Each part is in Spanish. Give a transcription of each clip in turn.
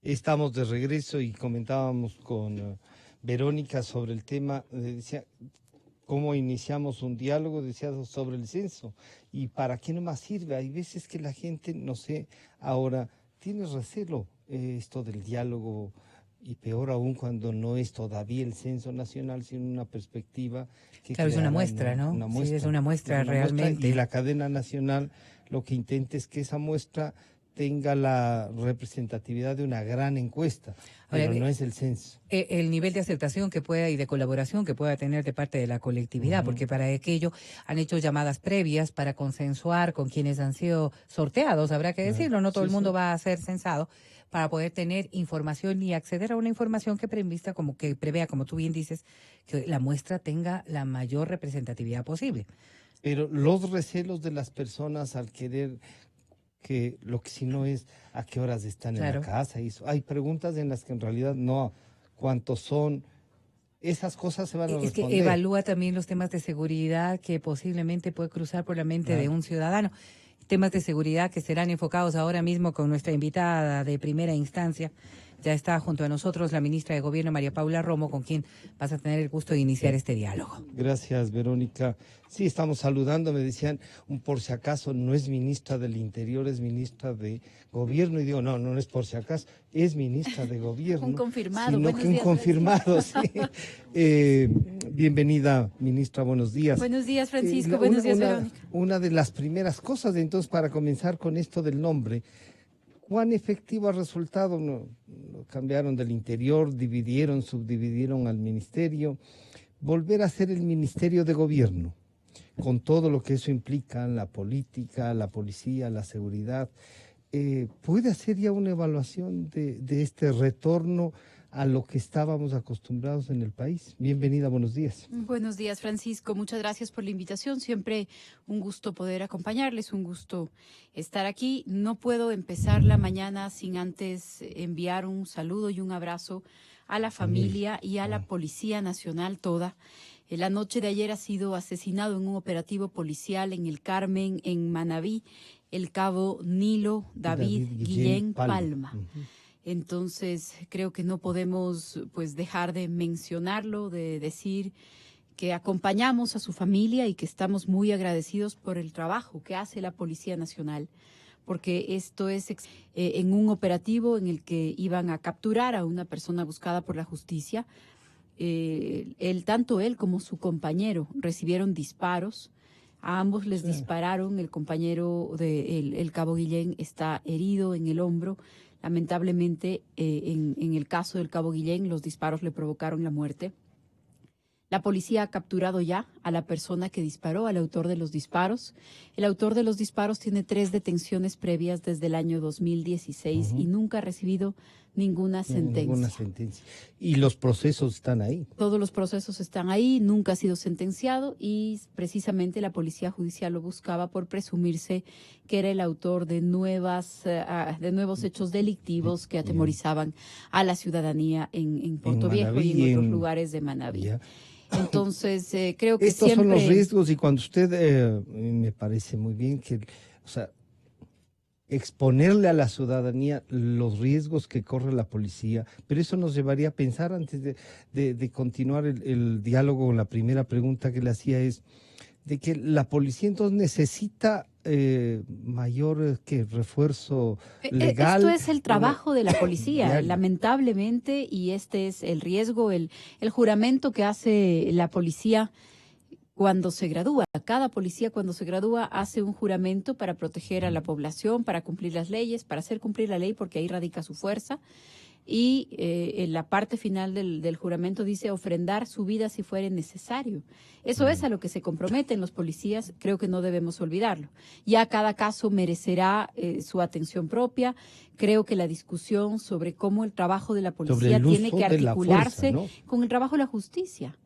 Estamos de regreso y comentábamos con Verónica sobre el tema, decía, cómo iniciamos un diálogo, decía, sobre el censo y para qué nomás sirve. Hay veces que la gente, no sé, ahora tiene recelo esto del diálogo y peor aún cuando no es todavía el censo nacional, sino una perspectiva que Claro, es una muestra, ¿no? una Sí, muestra, es una muestra realmente. y la cadena nacional lo que intenta es que esa muestra tenga la representatividad de una gran encuesta, Ahora, pero no es el censo. el nivel de aceptación que pueda y de colaboración que pueda tener de parte de la colectividad, porque para aquello han hecho llamadas previas para consensuar con quienes han sido sorteados, habrá que decirlo, no todo Sí, el mundo sí. va a ser censado, para poder tener información y acceder a una información que prevista, como que prevea, como tú bien dices, que la muestra tenga la mayor representatividad posible. Pero los recelos de las personas al querer que lo que si no es a qué horas están en la Claro. casa, y hay preguntas en las que en realidad no, cuántos son, esas cosas se van a Es que responder. evalúa también los temas de seguridad que posiblemente puede cruzar por la mente de Claro. un ciudadano. Temas de seguridad que serán enfocados ahora mismo con nuestra invitada de primera instancia. Ya está junto a nosotros la ministra de Gobierno, María Paula Romo, con quien vas a tener el gusto de iniciar este diálogo. Gracias, Verónica. Sí, estamos saludando, me decían, por si acaso no es ministra del Interior, es ministra de Gobierno. Y digo, no, no es por si acaso, es ministra de Gobierno. Un confirmado. Sino Buenos que un días, confirmado, sí. Bienvenida, ministra, buenos días. Buenos días, Francisco. Buenos días, Verónica. Una de las primeras cosas, entonces, para comenzar con esto del nombre, ¿cuán efectivo ha resultado? Cambiaron del Interior, dividieron, subdividieron al ministerio. Volver a ser el Ministerio de Gobierno, con todo lo que eso implica, la política, la policía, la seguridad, ¿puede hacer ya una evaluación de este retorno a lo que estábamos acostumbrados en el país? Bienvenida, buenos días. Buenos días, Francisco. Muchas gracias por la invitación. Siempre un gusto poder acompañarles, un gusto estar aquí. No puedo empezar la mañana sin antes enviar un saludo y un abrazo a la familia y a la Policía Nacional toda. La noche de ayer ha sido asesinado en un operativo policial en el Carmen, en Manabí, el cabo Nilo David Guillén Palma. Entonces, creo que no podemos pues dejar de mencionarlo, de decir que acompañamos a su familia y que estamos muy agradecidos por el trabajo que hace la Policía Nacional, porque esto es en un operativo en el que iban a capturar a una persona buscada por la justicia. Tanto él como su compañero recibieron disparos. A ambos les dispararon. El compañero el cabo Guillén está herido en el hombro. Lamentablemente, en el caso del cabo Guillén, los disparos le provocaron la muerte. La policía ha capturado ya a la persona que disparó, al autor de los disparos. El autor de los disparos tiene 3 detenciones previas desde el año 2016 y nunca ha recibido ninguna sentencia. Ninguna sentencia. Y los procesos están ahí. Todos los procesos están ahí, nunca ha sido sentenciado y precisamente la Policía Judicial lo buscaba por presumirse que era el autor de nuevos hechos delictivos que atemorizaban a la ciudadanía en Puerto Viejo y en otros lugares de Manabí. Ya. Entonces, creo que Estos siempre... son los riesgos y cuando usted, me parece muy bien que, o sea, exponerle a la ciudadanía los riesgos que corre la policía, pero eso nos llevaría a pensar antes de continuar el diálogo. La primera pregunta que le hacía es de que la policía entonces necesita mayor refuerzo legal. Esto es el trabajo de la policía, diario. lamentablemente, y este es el riesgo, el juramento que hace la policía cuando se gradúa. Cada policía cuando se gradúa hace un juramento para proteger a la población, para cumplir las leyes, para hacer cumplir la ley, porque ahí radica su fuerza. Y en la parte final del juramento dice ofrendar su vida si fuere necesario. Eso es a lo que se comprometen los policías, creo que no debemos olvidarlo. Ya cada caso merecerá su atención propia. Creo que la discusión sobre cómo el trabajo de la policía tiene que articularse con el trabajo de la justicia.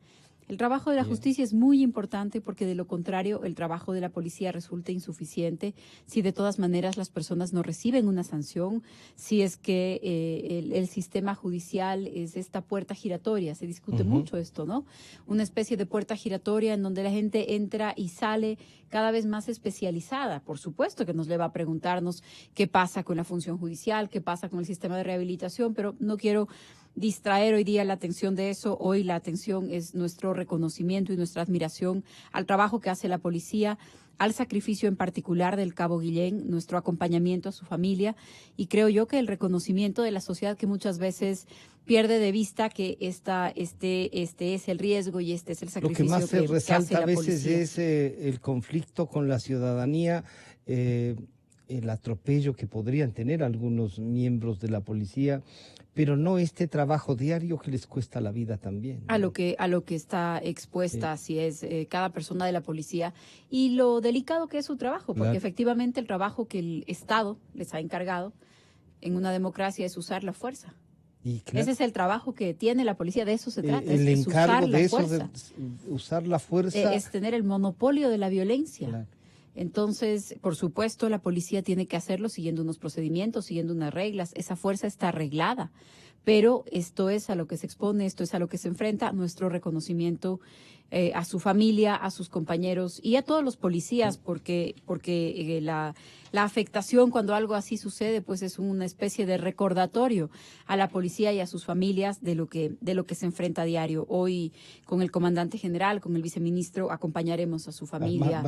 El trabajo de la Bien. justicia es muy importante porque de lo contrario el trabajo de la policía resulta insuficiente si de todas maneras las personas no reciben una sanción, si es que el sistema judicial es esta puerta giratoria, se discute mucho esto, ¿no? Una especie de puerta giratoria en donde la gente entra y sale cada vez más especializada. Por supuesto que nos lleva a preguntarnos qué pasa con la función judicial, qué pasa con el sistema de rehabilitación, pero no quiero distraer hoy día la atención de eso. Hoy la atención es nuestro reconocimiento y nuestra admiración al trabajo que hace la policía, al sacrificio en particular del cabo Guillén, nuestro acompañamiento a su familia, y creo yo que el reconocimiento de la sociedad que muchas veces pierde de vista que este es el riesgo y este es el Lo sacrificio que más se que hace resalta a la veces policía. es el conflicto con la ciudadanía, el atropello que podrían tener algunos miembros de la policía, pero no este trabajo diario que les cuesta la vida también, A ¿no? lo que está expuesta, así es, cada persona de la policía y lo delicado que es su trabajo, porque Claro. efectivamente el trabajo que el Estado les ha encargado en una democracia es usar la fuerza. Y claro, Ese es el trabajo que tiene la policía, de eso se trata, el es usar encargo la de eso, fuerza, de usar la fuerza. es tener el monopolio de la violencia. Claro. Entonces, por supuesto, la policía tiene que hacerlo siguiendo unos procedimientos, siguiendo unas reglas. Esa fuerza está arreglada, pero esto es a lo que se expone, esto es a lo que se enfrenta. Nuestro reconocimiento a su familia, a sus compañeros y a todos los policías, porque la afectación cuando algo así sucede, pues es una especie de recordatorio a la policía y a sus familias de lo que se enfrenta a diario. Hoy, con el comandante general, con el viceministro, acompañaremos a su familia.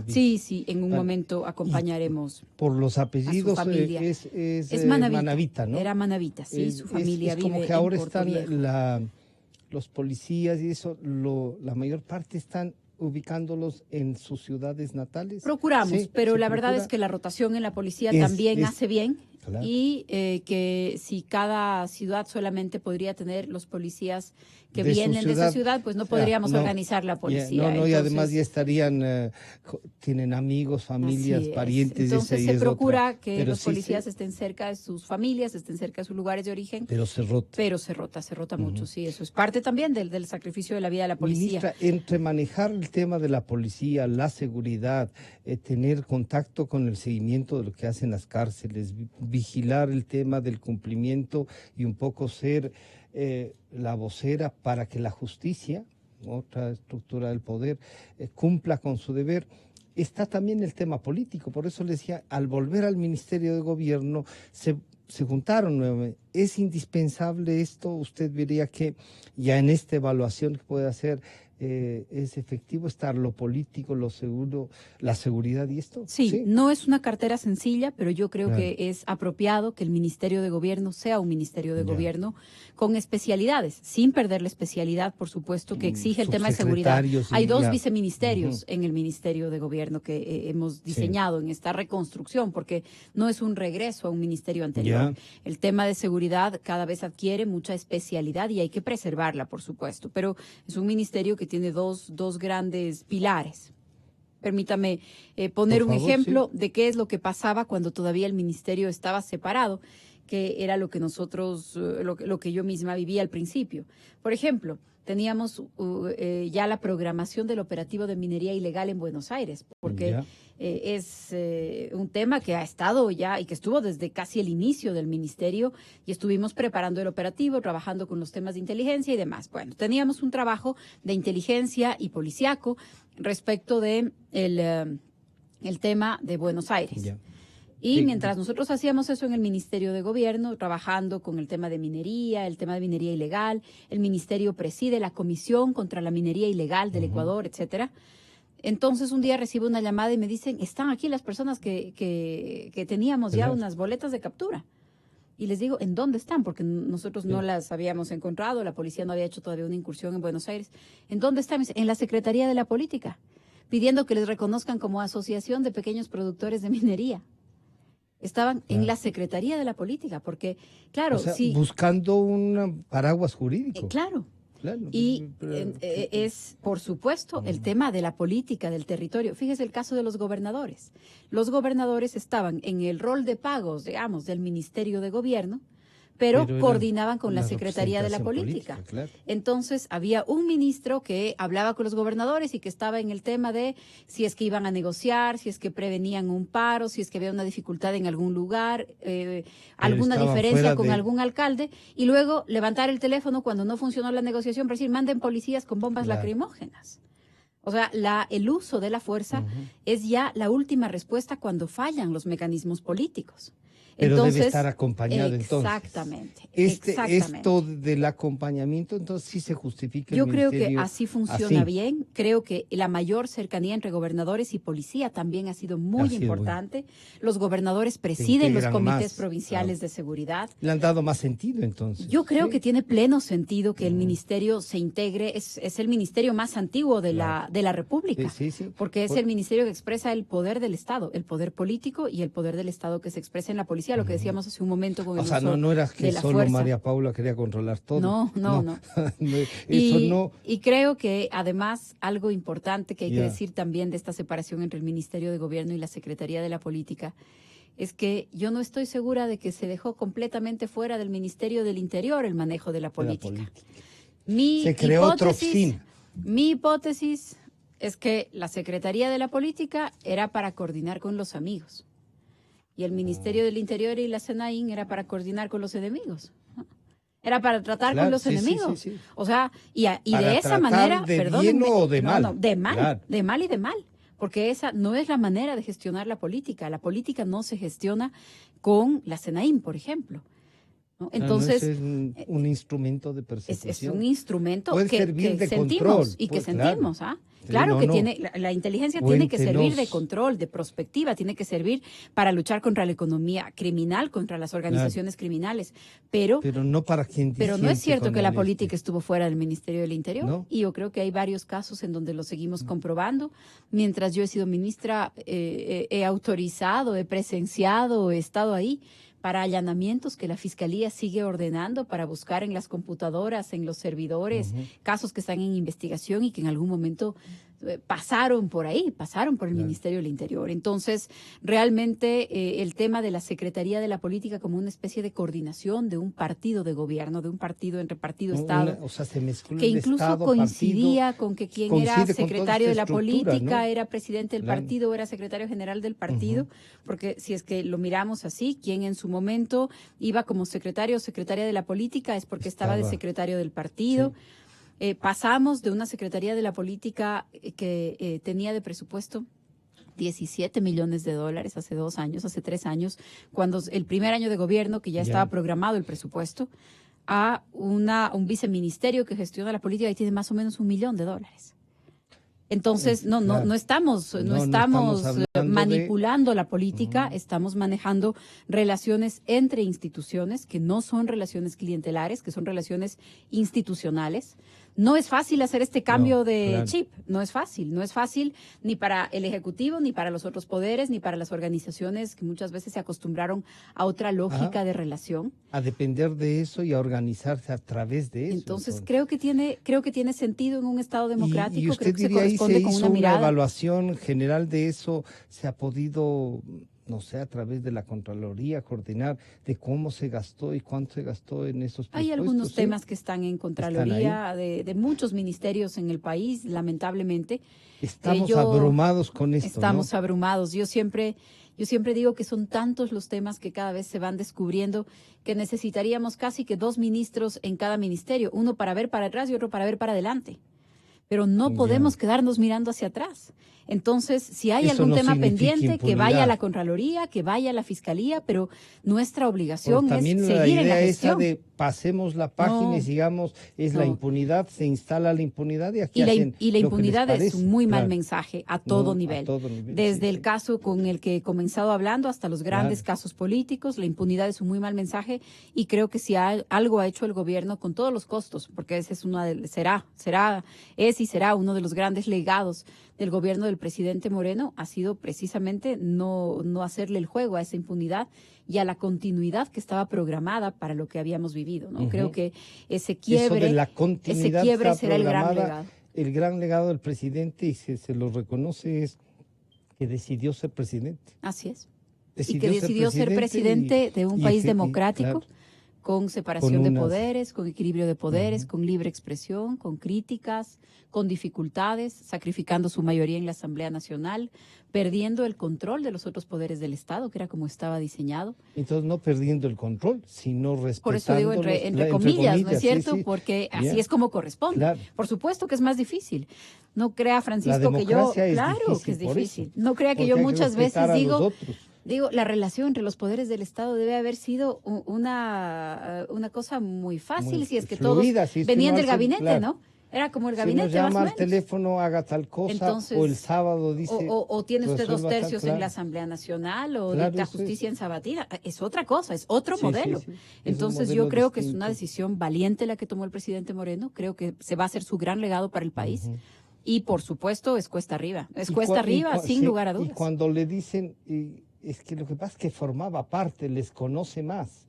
Sí, en un momento acompañaremos. Por los apellidos a su familia. Es Manavita, ¿no? Era Manavita, sí, su familia es como vive que ahora en Puerto Viejo. están los policías y eso, la mayor parte están ubicándolos en sus ciudades natales. Procuramos, Sí, pero se la verdad procura. es que la rotación en la policía también hace bien. Claro. Y que si cada ciudad solamente podría tener los policías que De su vienen de esa ciudad, ciudad, pues no o sea, podríamos no, organizar la policía. y Entonces, además ya estarían, tienen amigos, familias, así es. parientes. Entonces y se es procura otra. que Pero los sí policías estén cerca de sus familias, estén cerca de sus lugares de origen. Pero se rota. Pero se rota mucho, sí. Eso es parte también del sacrificio de la vida de la policía. Ministra, entre manejar el tema de la policía, la seguridad, tener contacto con el seguimiento de lo que hacen las cárceles, vigilar el tema del cumplimiento y un poco ser la vocera para que la justicia, otra estructura del poder, cumpla con su deber. Está también el tema político, por eso les decía, al volver al Ministerio de Gobierno se juntaron nuevamente. ¿Es indispensable esto? ¿Usted diría que ya en esta evaluación que puede hacer es efectivo estar lo político, lo seguro, la seguridad y esto? Sí, no es una cartera sencilla, pero yo creo Claro. que es apropiado que el Ministerio de Gobierno sea un Ministerio de Gobierno con especialidades, sin perder la especialidad, por supuesto, que exige el tema de seguridad. Subsecretarios y Hay dos ya. viceministerios en el Ministerio de Gobierno que hemos diseñado en esta reconstrucción, porque no es un regreso a un ministerio anterior. El tema de seguridad cada vez adquiere mucha especialidad y hay que preservarla, por supuesto, pero es un ministerio que tiene dos grandes pilares. Permítame poner un ejemplo de qué es lo que pasaba cuando todavía el ministerio estaba separado, que era lo que nosotros, lo que yo misma vivía al principio. Por ejemplo, teníamos ya la programación del operativo de minería ilegal en Buenos Aires, porque es un tema que ha estado ya y que estuvo desde casi el inicio del ministerio y estuvimos preparando el operativo, trabajando con los temas de inteligencia y demás. Bueno, teníamos un trabajo de inteligencia y policiaco respecto de el tema de Buenos Aires. Y mientras nosotros hacíamos eso en el Ministerio de Gobierno, trabajando con el tema de minería, el tema de minería ilegal, el ministerio preside la Comisión contra la Minería Ilegal del Ecuador, etcétera. Entonces un día recibo una llamada y me dicen, están aquí las personas que teníamos ya unas boletas de captura. Y les digo, ¿en dónde están? Porque nosotros no las habíamos encontrado, la policía no había hecho todavía una incursión en Buenos Aires. ¿En dónde están? En la Secretaría de la Política, pidiendo que les reconozcan como asociación de pequeños productores de minería. Estaban en la Secretaría de la Política, porque, claro, o sea, sí. buscando un paraguas jurídico. Claro. Claro. Y es, por supuesto, el tema de la política del territorio. Fíjese el caso de los gobernadores. Los gobernadores estaban en el rol de pagos, digamos, del Ministerio de Gobierno, pero Pero era coordinaban con la la Secretaría de la representación Política. política, claro. Entonces, había un ministro que hablaba con los gobernadores y que estaba en el tema de si es que iban a negociar, si es que prevenían un paro, si es que había una dificultad en algún lugar, alguna estaban diferencia fuera con de- algún alcalde, y luego levantar el teléfono cuando no funcionó la negociación para decir, manden policías con bombas Claro. lacrimógenas. O sea, el uso de la fuerza es ya la última respuesta cuando fallan los mecanismos políticos. Pero Entonces, debe estar acompañado entonces. Exactamente. Esto del acompañamiento, entonces sí se justifica. Yo el creo que ministerio así funciona así. bien. Creo que la mayor cercanía entre gobernadores y policía también ha sido muy Ha sido importante. Los gobernadores presiden los integran comités más, provinciales claro. de seguridad. Le han dado más sentido entonces. Yo creo Sí. que tiene pleno sentido que el ministerio se integre. Es el ministerio más antiguo de la República. Sí. Porque es el ministerio que expresa el poder del Estado, el poder político y el poder del Estado que se expresa en la policía, lo que decíamos hace un momento con el O sea, uso no era que de la solo fuerza. María Paula quería controlar todo. No. Eso no. Y creo que además algo importante que hay que Ya. decir también de esta separación entre el Ministerio de Gobierno y la Secretaría de la Política es que yo no estoy segura de que se dejó completamente fuera del Ministerio del Interior el manejo de la política. Se creó otra oficina. Mi hipótesis es que la Secretaría de la Política era para coordinar con los amigos y el Ministerio del Interior y la SENAIN era para coordinar con los enemigos. Era para tratar Claro, con los sí, enemigos. Sí. O sea, y Para de esa tratar manera, de perdónenme, bien o de mal. No, de mal, Claro. de mal y de mal. Porque esa no es la manera de gestionar la política. La política no se gestiona con la SENAIN, por ejemplo. ¿no? Entonces, es un instrumento de es persecución. un instrumento Puede que servir de sentimos control, y que pues, claro. sentimos. ¿Ah? Sí, Claro no, que no. tiene, la inteligencia tiene que servir de Cuéntenos. control, de prospectiva, tiene que servir para luchar contra la economía criminal, contra las organizaciones criminales. Pero no para quien no es cierto que la política política estuvo fuera del Ministerio del Interior. ¿No? Y yo creo que hay varios casos en donde lo seguimos comprobando. Mientras yo he sido ministra, he autorizado, he presenciado, he estado ahí para allanamientos que la Fiscalía sigue ordenando para buscar en las computadoras, en los servidores, casos que están en investigación y que en algún momento pasaron por ahí, pasaron por el Ministerio del Interior. Entonces, realmente el tema de la Secretaría de la Política como una especie de coordinación de un partido de gobierno, de un partido entre partido Estado, o sea, se mezcló que el incluso Estado, coincidía partido, con que quien coincide era con toda secretario de esta la estructura, política ¿no? era presidente del Claro. partido, era secretario general del partido, porque si es que lo miramos así, quien en su momento iba como secretario o secretaria de la política es porque estaba de secretario del partido. Pasamos de una Secretaría de la Política que tenía de presupuesto 17 millones de dólares hace 2 años, hace 3 años, cuando el primer año de gobierno, que ya estaba programado el presupuesto, a un viceministerio que gestiona la política y tiene más o menos $1 millón. Entonces, no estamos hablando manipulando la política, estamos manejando relaciones entre instituciones que no son relaciones clientelares, que son relaciones institucionales. No es fácil hacer este cambio de chip, no es fácil ni para el Ejecutivo, ni para los otros poderes, ni para las organizaciones que muchas veces se acostumbraron a otra lógica de relación. A depender de eso y a organizarse a través de eso. Entonces, creo que tiene sentido en un Estado democrático. Y usted creo que diría, ahí corresponde se con hizo una una mirada. evaluación general de eso, se ha podido, no sé, a través de la Contraloría coordinar de cómo se gastó y cuánto se gastó en esos presupuestos. Hay algunos ¿sí? temas que están en Contraloría de muchos ministerios en el país, lamentablemente. Estamos abrumados con esto, Estamos ¿no? abrumados. Yo siempre digo que son tantos los temas que cada vez se van descubriendo que necesitaríamos casi que 2 ministros en cada ministerio, uno para ver para atrás y otro para ver para adelante. Pero no podemos quedarnos mirando hacia atrás. Entonces, si hay Eso algún no tema significa pendiente, que impunidad. vaya a la Contraloría, que vaya a la Fiscalía, pero nuestra obligación es También la seguir en la idea esa gestión. de pasemos la página y sigamos, es la impunidad, se instala la impunidad y aquí hacen Y la lo que les impunidad es parece. un muy mal Claro. mensaje a todo No, nivel. a todo nivel, Desde sí, el sí. caso con el que he comenzado hablando hasta los grandes Claro. casos políticos, la impunidad es un muy mal mensaje y creo que si algo ha hecho el gobierno con todos los costos, porque ese es y será uno de los grandes legados del gobierno del presidente Moreno, ha sido precisamente no hacerle el juego a esa impunidad y a la continuidad que estaba programada para lo que habíamos vivido, ¿no? Creo que ese quiebre, Eso de la continuidad está será el gran programada. legado. El gran legado del presidente, y se lo reconoce, es que decidió ser presidente. Así es. Y que decidió ser presidente de un y país efe- y, democrático, claro, con separación Con de unas- poderes, con equilibrio de poderes, con libre expresión, con críticas, con dificultades, sacrificando su mayoría en la Asamblea Nacional, perdiendo el control de los otros poderes del Estado, que era como estaba diseñado. Entonces, no perdiendo el control, sino Por eso digo respetándolos, entre comillas, ¿no es sí, cierto? sí. Porque Ya. así es como corresponde. Claro. Por supuesto que es más difícil. No crea, La Francisco, que yo... democracia es Claro difícil que es por eso, difícil. No crea que porque yo hay que muchas respetar veces a los digo... otros. Digo, la relación entre los poderes del Estado debe haber sido una cosa muy fácil, Muy si es que fluida, todos si es que venían no del hacen- gabinete, claro. ¿no? Era como el Si gabinete nos más o llama al menos. teléfono, haga tal cosa, Entonces, o el sábado dice... o tiene usted resuelva 2/3 tal, en la claro. Asamblea Nacional o Claro, dicta eso es. justicia en sabatina. Es otra cosa, es otro Sí, sí, modelo. sí. Es un Entonces modelo yo creo que es distinto. una decisión valiente la que tomó el presidente Moreno. Creo que se va a hacer su gran legado para el país. Ujú. Y por supuesto es cuesta arriba. Es Y cuesta arriba, sin sí, lugar a y dudas. cuando le dicen, es que lo que pasa es que formaba parte, les conoce más.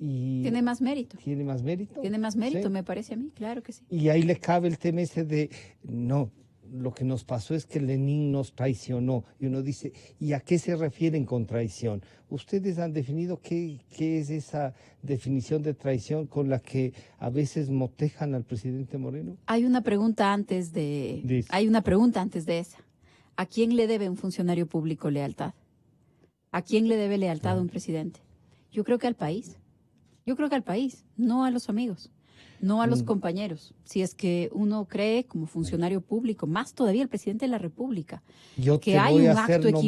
Y Tiene más mérito. ¿Tiene más mérito? Tiene más mérito, Sí. me parece a mí, claro que sí. Y ahí le cabe el tema ese de, no, lo que nos pasó es que Lenin nos traicionó. Y uno dice, ¿y a qué se refieren con traición? Ustedes han definido qué es esa definición de traición con la que a veces motejan al presidente Moreno. Hay una pregunta antes Dice. hay una pregunta antes de esa. ¿A quién le debe un funcionario público lealtad? ¿A quién le debe lealtad a un presidente? Yo creo que al país. Yo creo que al país, no a los amigos, no a los compañeros. Si es que uno cree como funcionario público, más todavía el presidente de la República, Yo que te hay voy un a hacer acto nombrar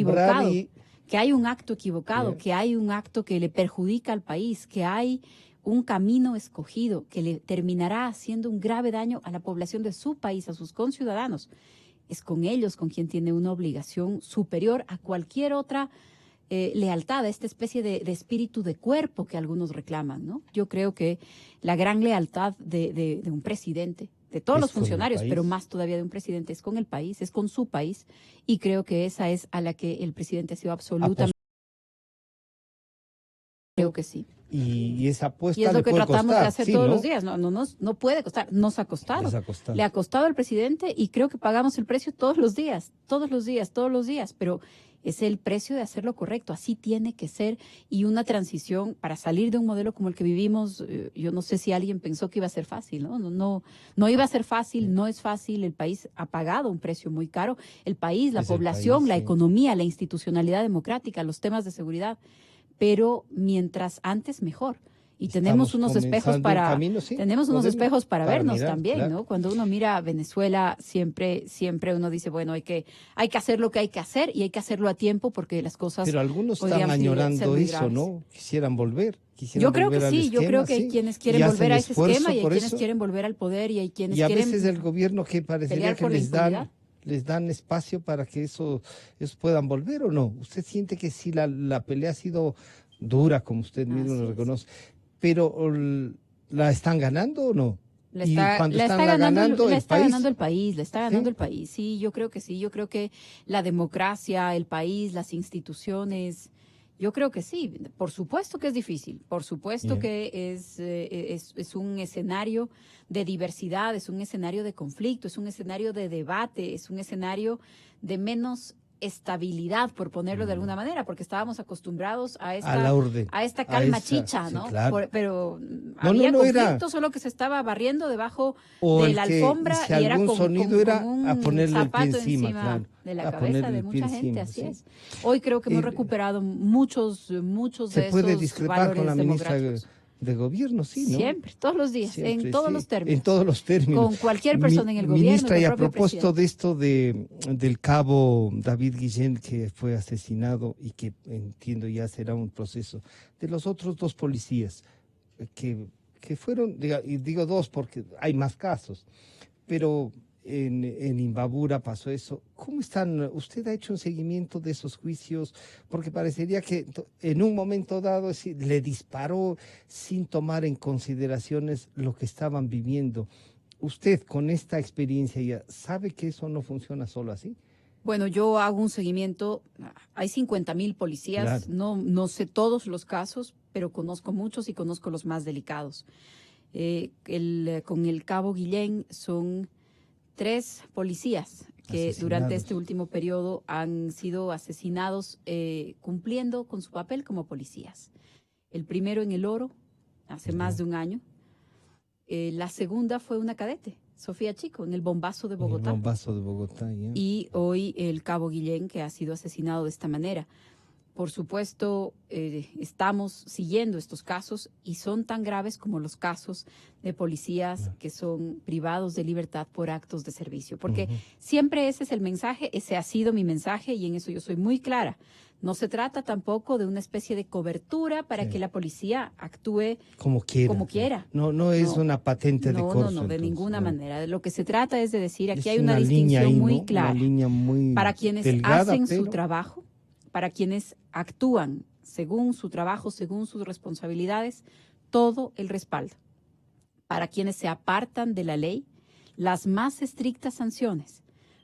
equivocado, y que hay un acto equivocado, Bien. que hay un acto que le perjudica al país, que hay un camino escogido que le terminará haciendo un grave daño a la población de su país, a sus conciudadanos. Es con ellos con quien tiene una obligación superior a cualquier otra lealtad, a esta especie de espíritu de cuerpo que algunos reclaman, ¿no? Yo creo que la gran lealtad de un presidente, de todos Es los con el funcionarios, país. pero más todavía de un presidente, es con el país, es con su país, y creo que esa es a la que el presidente ha sido absolutamente... Creo que sí. y esa apuesta Y es lo le que puede tratamos costar, de hacer sí, todos ¿no? los días. No puede costar, nos ha costado. Les ha costado. Le ha costado al presidente y creo que pagamos el precio todos los días, todos los días, todos los días, pero es el precio de hacer lo correcto, así tiene que ser, y una transición para salir de un modelo como el que vivimos, yo no sé si alguien pensó que iba a ser fácil, no iba a ser fácil, no es fácil, el país ha pagado un precio muy caro, el país, la Es el población, país, la sí. economía, la institucionalidad democrática, los temas de seguridad, pero mientras antes mejor. Y tenemos Estamos unos espejos comenzando un para camino, sí, tenemos unos moderno, espejos para vernos mirar, también, claro. ¿no? Cuando uno mira a Venezuela, siempre uno dice, bueno, hay que hacer lo que hay que hacer y hay que hacerlo a tiempo porque las cosas Pero algunos están podrían ser añorando muy eso, graves. ¿no? Quisieran volver. Yo creo que volver al sí, yo esquema, creo que hay sí, quienes y quieren hacen volver a ese esfuerzo esquema y hay por quienes eso. quieren volver al poder y hay quienes Y a quieren veces el gobierno que parecería pelear que por la les dan espacio para que eso puedan volver o no. ¿Usted siente que sí la pelea ha sido dura, como usted mismo Así lo es. reconoce, pero la están ganando o no? Le Y está, cuando le están está ganando, ganando le el está país, ganando el país, le está ganando ¿sí? el país. Sí, yo creo que sí, yo creo que la democracia, el país, las instituciones, yo creo que sí. Por supuesto que es difícil, por supuesto Bien. que es un escenario de diversidad, es un escenario de conflicto, es un escenario de debate, es un escenario de menos estabilidad, por ponerlo de alguna manera, porque estábamos acostumbrados a la orden, esta calma esa, chicha, sí, ¿no? claro. Pero No, había no era. conflicto, solo que se estaba barriendo debajo O de el la que, alfombra si y era algún con sonido era un a ponerle el pie zapato encima, claro, de la a cabeza ponerle de el pie mucha gente, encima, así sí. es. Hoy creo que hemos Y- recuperado muchos Se de puede esos discrepar valores con la ministra democráticos. de gobierno, sí, ¿no? Siempre, todos los días, Siempre, en todos sí, los términos. En todos los términos. Con cualquier persona en el gobierno, Ministra, el y a propio propósito presidente. de esto del cabo David Guillén, que fue asesinado y que entiendo ya será un proceso, de los otros 2 policías que fueron, y digo 2 porque hay más casos, pero en Imbabura pasó eso. ¿Cómo están? ¿Usted ha hecho un seguimiento de esos juicios? Porque parecería que en un momento dado le disparó sin tomar en consideraciones lo que estaban viviendo. ¿Usted con esta experiencia ya sabe que eso no funciona solo así? Bueno, yo hago un seguimiento, hay 50,000 policías, Claro. no sé todos los casos, pero conozco muchos y conozco los más delicados. Con el cabo Guillén son 3 policías que durante este último periodo han sido asesinados cumpliendo con su papel como policías. El primero en El Oro, hace más de un año. La segunda fue una cadete, Sofía Chico, en el Bombazo de Bogotá. El Bombazo de Bogotá, ya. Y hoy el cabo Guillén, que ha sido asesinado de esta manera. Por supuesto, estamos siguiendo estos casos y son tan graves como los casos de policías que son privados de libertad por actos de servicio. Porque siempre ese es el mensaje, ese ha sido mi mensaje y en eso yo soy muy clara. No se trata tampoco de una especie de cobertura para que la policía actúe como quiera. No es una patente de corso. No, de ninguna manera. De lo que se trata es de decir, aquí Es hay una línea distinción ahí, muy ¿no? clara Una línea muy para quienes delgada, hacen su pero trabajo, para quienes actúan según su trabajo, según sus responsabilidades, todo el respaldo. Para quienes se apartan de la ley, las más estrictas sanciones,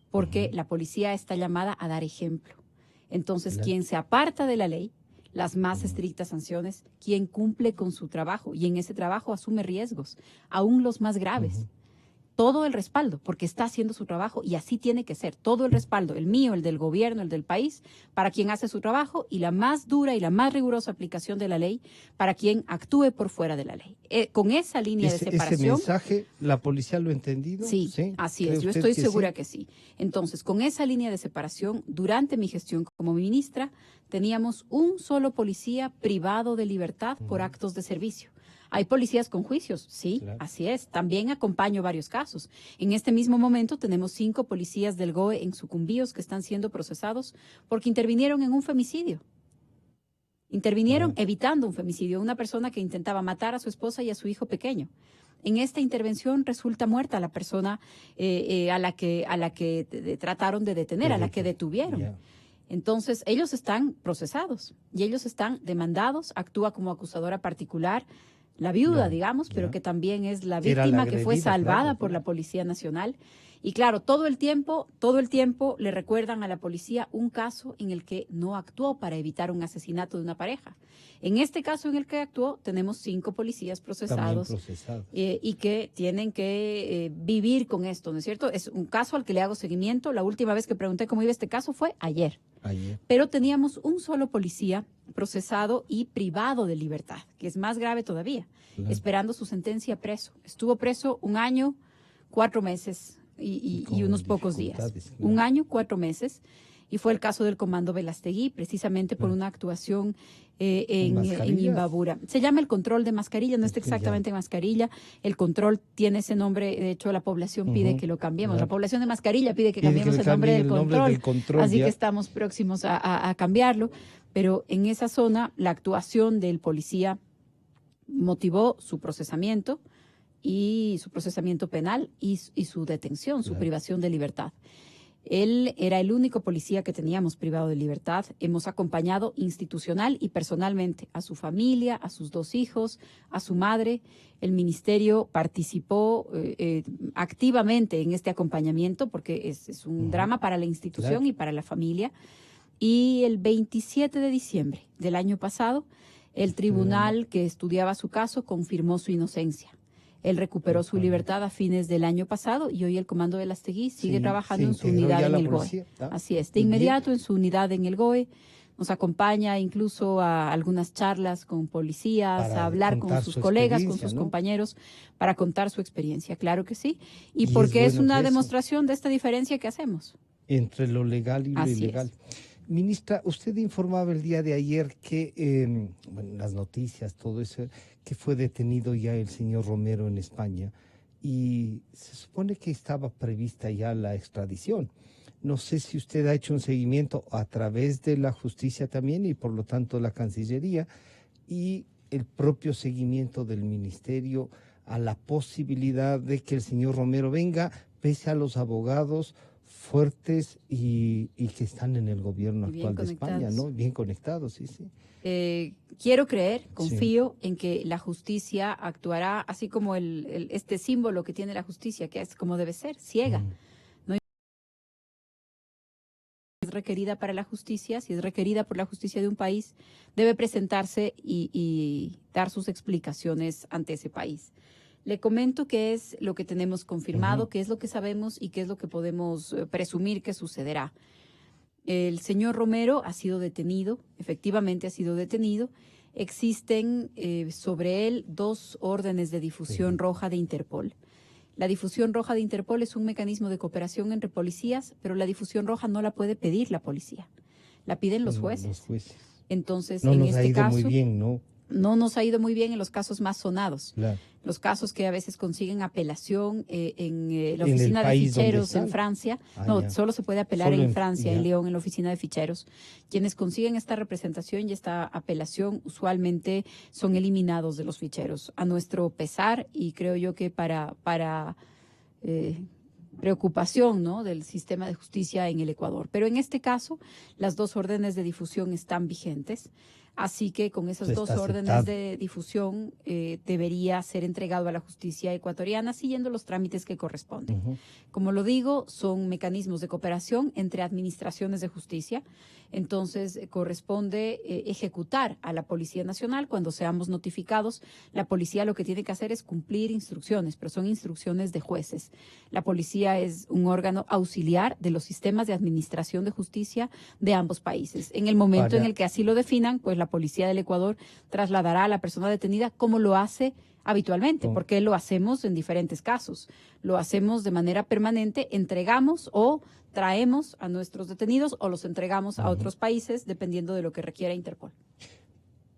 porque la policía está llamada a dar ejemplo. Entonces, quien se aparta de la ley, las más estrictas sanciones, quien cumple con su trabajo y en ese trabajo asume riesgos, aún los más graves. Todo el respaldo, porque está haciendo su trabajo y así tiene que ser. Todo el respaldo, el mío, el del gobierno, el del país, para quien hace su trabajo y la más dura y la más rigurosa aplicación de la ley para quien actúe por fuera de la ley. Con esa línea de separación. ¿Ese mensaje la policía lo ha entendido? Sí, así es. Yo estoy segura que sí. Entonces, con esa línea de separación, durante mi gestión como ministra, teníamos un solo policía privado de libertad por actos de servicio. Hay policías con juicios, sí, así es. También acompaño varios casos. En este mismo momento tenemos 5 policías del GOE en Sucumbíos que están siendo procesados porque intervinieron en un femicidio. Intervinieron evitando un femicidio, una persona que intentaba matar a su esposa y a su hijo pequeño. En esta intervención resulta muerta la persona a la que trataron de detener, a la que detuvieron. Entonces, ellos están procesados y ellos están demandados, actúa como acusadora particular, la viuda, digamos, pero que también es la víctima que fue salvada por la Policía Nacional. Y claro, todo el tiempo le recuerdan a la policía un caso en el que no actuó para evitar un asesinato de una pareja. En este caso en el que actuó, tenemos 5 policías procesados. Y que tienen que vivir con esto, ¿no es cierto? Es un caso al que le hago seguimiento. La última vez que pregunté cómo iba este caso fue ayer. Pero teníamos un solo policía procesado y privado de libertad, que es más grave todavía, esperando su sentencia preso. Estuvo preso 1 año, 4 meses y unos pocos días. 1 año, 4 meses. Y fue el caso del comando Velastegui, precisamente por una actuación en Imbabura. Se llama el control de mascarilla, no está exactamente mascarilla. El control tiene ese nombre, de hecho la población pide que lo cambiemos. La población de mascarilla pide que cambiemos el nombre del control. Así que estamos próximos a cambiarlo. Pero en esa zona la actuación del policía motivó su procesamiento y su procesamiento penal y su detención, su privación de libertad. Él era el único policía que teníamos privado de libertad. Hemos acompañado institucional y personalmente a su familia, a sus 2 hijos, a su madre. El ministerio participó activamente en este acompañamiento porque es un drama para la institución y para la familia. Y el 27 de diciembre del año pasado, el tribunal que estudiaba su caso confirmó su inocencia. Él recuperó su libertad a fines del año pasado y hoy el comando de Velastegui sigue trabajando en su unidad en el GOE. Así es, de inmediato en su unidad en el GOE. Nos acompaña incluso a algunas charlas con policías, a hablar con sus colegas, con sus compañeros, para contar su experiencia. Claro que sí. Y porque es una demostración de esta diferencia que hacemos. Entre lo legal y lo ilegal. Ministra, usted informaba el día de ayer que, las noticias, todo eso, que fue detenido ya el señor Romero en España y se supone que estaba prevista ya la extradición. No sé si usted ha hecho un seguimiento a través de la justicia también y por lo tanto la Cancillería y el propio seguimiento del ministerio a la posibilidad de que el señor Romero venga, pese a los abogados fuertes y que están en el gobierno actual de España, ¿no? Bien conectados, sí. Quiero creer, confío en que la justicia actuará así como este símbolo que tiene la justicia, que es como debe ser, ciega. No es requerida para la justicia, si es requerida por la justicia de un país, debe presentarse y dar sus explicaciones ante ese país. Le comento qué es lo que tenemos confirmado, qué es lo que sabemos y qué es lo que podemos presumir que sucederá. El señor Romero ha sido detenido, efectivamente ha sido detenido, existen sobre él 2 órdenes de difusión roja de Interpol. La difusión roja de Interpol es un mecanismo de cooperación entre policías, pero la difusión roja no la puede pedir la policía, la piden los jueces. Entonces, no en nos este ha ido caso, muy bien, ¿no? No nos ha ido muy bien en los casos más sonados. Claro. Los casos que a veces consiguen apelación en la ¿En oficina el de país donde ficheros están? en Francia. Ah, No, ya. solo se puede apelar Solo en Francia, ya. en León, en la oficina de ficheros. Quienes consiguen esta representación y esta apelación usualmente son eliminados de los ficheros, a nuestro pesar, y creo yo que para preocupación, ¿no?, del sistema de justicia en el Ecuador. Pero en este caso, las 2 órdenes de difusión están vigentes. Así que con esas 2 órdenes de difusión debería ser entregado a la justicia ecuatoriana siguiendo los trámites que corresponden. Como lo digo, son mecanismos de cooperación entre administraciones de justicia. Entonces, corresponde ejecutar a la Policía Nacional cuando seamos notificados. La policía lo que tiene que hacer es cumplir instrucciones, pero son instrucciones de jueces. La policía es un órgano auxiliar de los sistemas de administración de justicia de ambos países. En el momento en el que así lo definan, pues la policía del Ecuador trasladará a la persona detenida como lo hace habitualmente, porque lo hacemos en diferentes casos. Lo hacemos de manera permanente, entregamos o traemos a nuestros detenidos o los entregamos a otros países, dependiendo de lo que requiera Interpol.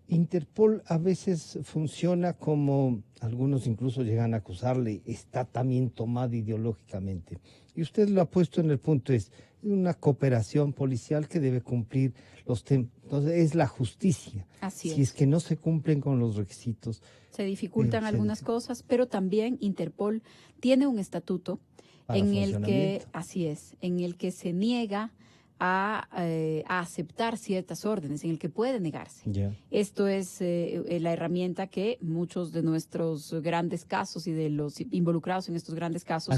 Interpol a veces funciona como, algunos incluso llegan a acusarle, está también tomado ideológicamente. Y usted lo ha puesto en el punto, es una cooperación policial que debe cumplir los temas. Entonces es la justicia. Así si es que no se cumplen con los requisitos. Se dificultan algunas cosas, pero también Interpol tiene un estatuto en el que, así es, en el que se niega a aceptar ciertas órdenes, en el que puede negarse. Esto es la herramienta que muchos de nuestros grandes casos y de los involucrados en estos grandes casos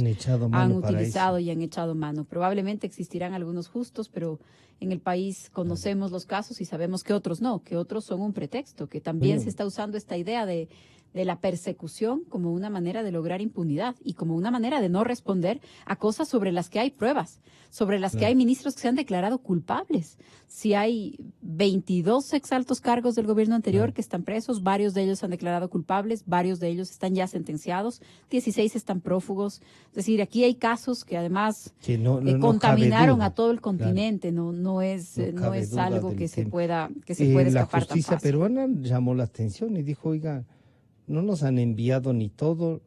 han utilizado y han echado mano. Probablemente existirán algunos justos, pero en el país conocemos los casos y sabemos que otros no, que otros son un pretexto, que también se está usando esta idea de la persecución como una manera de lograr impunidad y como una manera de no responder a cosas sobre las que hay pruebas, sobre las que hay ministros que se han declarado culpables. Si hay 22 exaltos cargos del gobierno anterior que están presos, varios de ellos se han declarado culpables, varios de ellos están ya sentenciados, 16 están prófugos. Es decir, aquí hay casos que además contaminaron a todo el continente. No es algo que se pueda escapar la tan fácil. La justicia peruana llamó la atención y dijo, oiga, no nos han enviado ni todo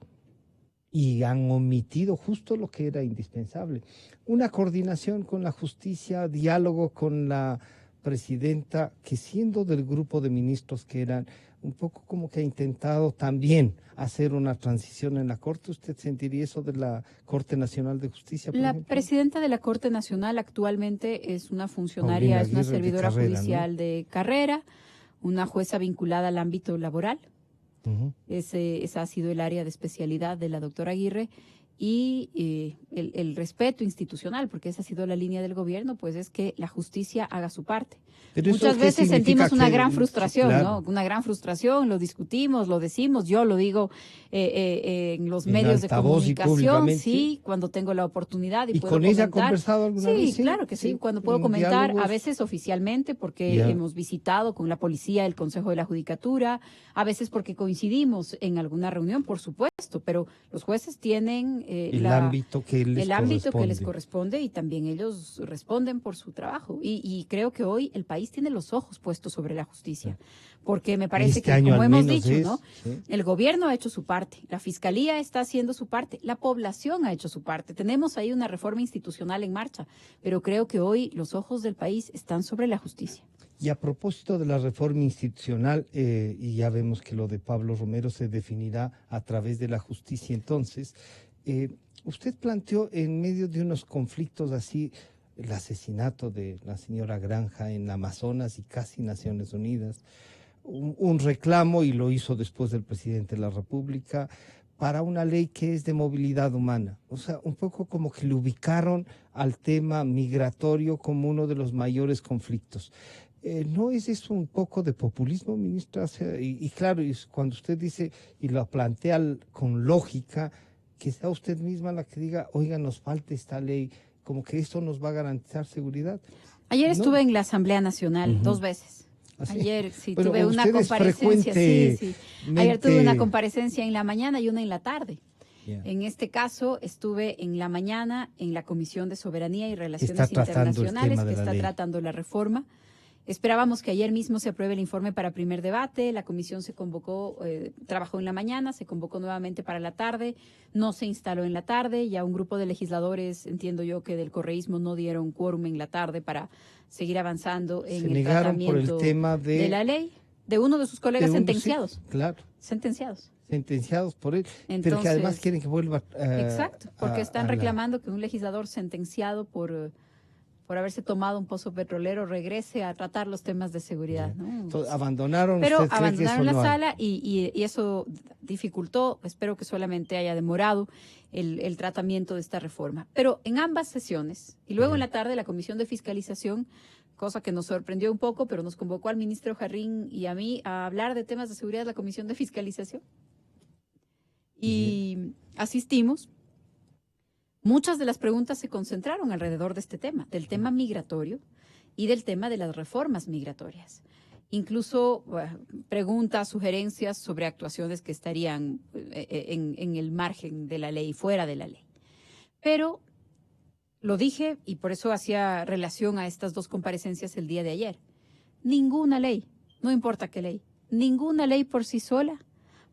y han omitido justo lo que era indispensable. Una coordinación con la justicia, diálogo con la presidenta, que siendo del grupo de ministros que eran, un poco como que ha intentado también hacer una transición en la Corte. ¿Usted sentiría eso de la Corte Nacional de Justicia? La presidenta de la Corte Nacional actualmente es una funcionaria, es una servidora judicial de carrera, una jueza vinculada al ámbito laboral. Esa ha sido el área de especialidad de la doctora Aguirre, y el respeto institucional, porque esa ha sido la línea del gobierno, pues es que la justicia haga su parte. Pero muchas veces sentimos una gran frustración, ¿no? Una gran frustración, lo discutimos, lo decimos, yo lo digo en los medios de comunicación, sí, cuando tengo la oportunidad y puedo con comentar. ¿Ella ha conversado alguna vez? Sí, claro que sí, cuando puedo comentar, diálogos. A veces oficialmente, porque hemos visitado con la policía el Consejo de la Judicatura, a veces porque coincidimos en alguna reunión, por supuesto, pero los jueces tienen el ámbito que les corresponde y también ellos responden por su trabajo. Y creo que hoy el país tiene los ojos puestos sobre la justicia, porque me parece que, como hemos dicho, ¿no? El gobierno ha hecho su parte, la fiscalía está haciendo su parte, la población ha hecho su parte. Tenemos ahí una reforma institucional en marcha, pero creo que hoy los ojos del país están sobre la justicia. Y a propósito de la reforma institucional, y ya vemos que lo de Pablo Romero se definirá a través de la justicia, entonces, usted planteó en medio de unos conflictos así, el asesinato de la señora Granja en Amazonas y casi Naciones Unidas, un reclamo, y lo hizo después del presidente de la República, para una ley que es de movilidad humana. O sea, un poco como que le ubicaron al tema migratorio como uno de los mayores conflictos. ¿No es eso un poco de populismo, ministra? O sea, y claro, cuando usted dice y lo plantea con lógica, que sea usted misma la que diga, oiga, nos falta esta ley, como que esto nos va a garantizar seguridad. Ayer estuve en la Asamblea Nacional 2 veces. Así. Ayer sí Bueno, tuve una usted es comparecencia, sí. Ayer tuve una frecuentemente- comparecencia en la mañana y una en la tarde. Ya. En este caso estuve en la mañana en la Comisión de Soberanía y Relaciones Está tratando el Internacionales tema de que la está ley. tratando la reforma. Esperábamos que ayer mismo se apruebe el informe para primer debate. La comisión se convocó, trabajó en la mañana, se convocó nuevamente para la tarde, no se instaló en la tarde. Ya un grupo de legisladores, entiendo yo, que del correísmo no dieron quórum en la tarde para seguir avanzando en Se el negaron por el tratamiento tema de la ley de uno de sus colegas sí, sentenciados. claro, Sentenciados. sentenciados por él, pero Entonces, que además quieren que vuelva exacto, porque están a la- reclamando que un legislador sentenciado por haberse tomado un pozo petrolero regrese a tratar los temas de seguridad, ¿no? Entonces, abandonaron, Pero ¿usted cree que eso abandonaron la no hay? sala y eso dificultó, espero que solamente haya demorado el tratamiento de esta reforma. Pero en ambas sesiones, y luego en la tarde la Comisión de Fiscalización, cosa que nos sorprendió un poco, pero nos convocó al ministro Jarrín y a mí a hablar de temas de seguridad de la Comisión de Fiscalización. Y asistimos. Muchas de las preguntas se concentraron alrededor de este tema, del tema migratorio y del tema de las reformas migratorias. Incluso preguntas, sugerencias sobre actuaciones que estarían en el margen de la ley, fuera de la ley. Pero lo dije y por eso hacía relación a estas dos comparecencias el día de ayer. Ninguna ley, no importa qué ley, ninguna ley por sí sola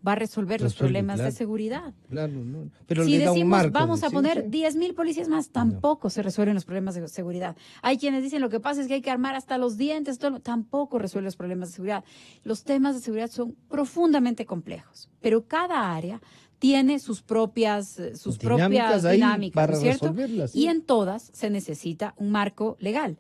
va a resolver los problemas de seguridad. Claro, no. Pero Si le da un decimos marco, vamos a decimos, poner sí. 10,000 policías más, tampoco se resuelven los problemas de seguridad. Hay quienes dicen lo que pasa es que hay que armar hasta los dientes, tampoco resuelve los problemas de seguridad. Los temas de seguridad son profundamente complejos, pero cada área tiene sus propias Ahí dinámicas, para ¿no es cierto? resolverlas, sí. Y en todas se necesita un marco legal.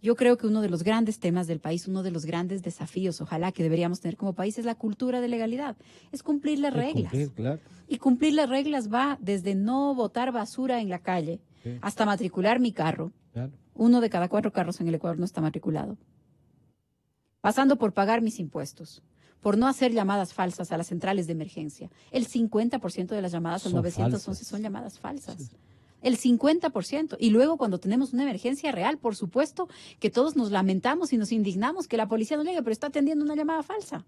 Yo creo que uno de los grandes temas del país, uno de los grandes desafíos, ojalá que deberíamos tener como país, es la cultura de legalidad. Es cumplir las reglas. Claro. Y cumplir las reglas va desde no botar basura en la calle hasta matricular mi carro. Claro. 1 de cada 4 carros en el Ecuador no está matriculado. Pasando por pagar mis impuestos, por no hacer llamadas falsas a las centrales de emergencia. El 50% de las llamadas al Son 911 falsas. son llamadas falsas. Sí. El 50%. Y luego cuando tenemos una emergencia real, por supuesto que todos nos lamentamos y nos indignamos que la policía no llegue, pero está atendiendo una llamada falsa.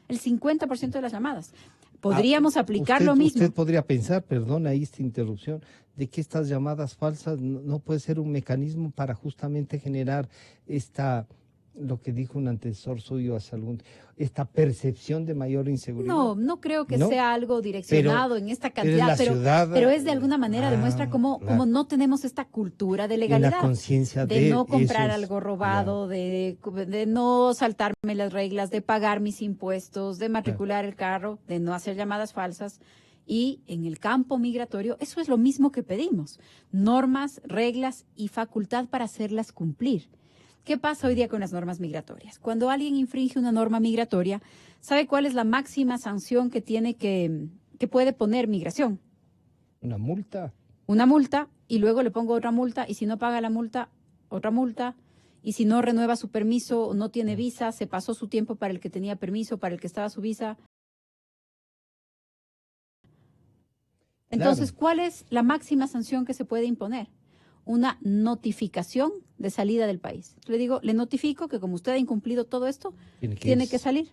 El 50% de las llamadas. Podríamos aplicar lo mismo. Usted podría pensar, perdona ahí esta interrupción, de que estas llamadas falsas no puede ser un mecanismo para justamente generar lo que dijo un antecesor suyo hace esta percepción de mayor inseguridad. No creo que ¿No? sea algo direccionado en esta cantidad, pero es de alguna manera demuestra cómo no tenemos esta cultura de legalidad, la conciencia de no comprar eso es, algo robado, de no saltarme las reglas, de pagar mis impuestos, de matricular el carro, de no hacer llamadas falsas. Y en el campo migratorio, eso es lo mismo que pedimos, normas, reglas y facultad para hacerlas cumplir. ¿Qué pasa hoy día con las normas migratorias? Cuando alguien infringe una norma migratoria, ¿sabe cuál es la máxima sanción que tiene que puede poner migración? Una multa. Una multa y luego le pongo otra multa y si no paga la multa, otra multa y si no renueva su permiso, no tiene visa, se pasó su tiempo para el que tenía permiso, para el que estaba su visa. Entonces, ¿cuál es la máxima sanción que se puede imponer? Una notificación de salida del país. Le digo, le notifico que como usted ha incumplido todo esto, tiene que salir.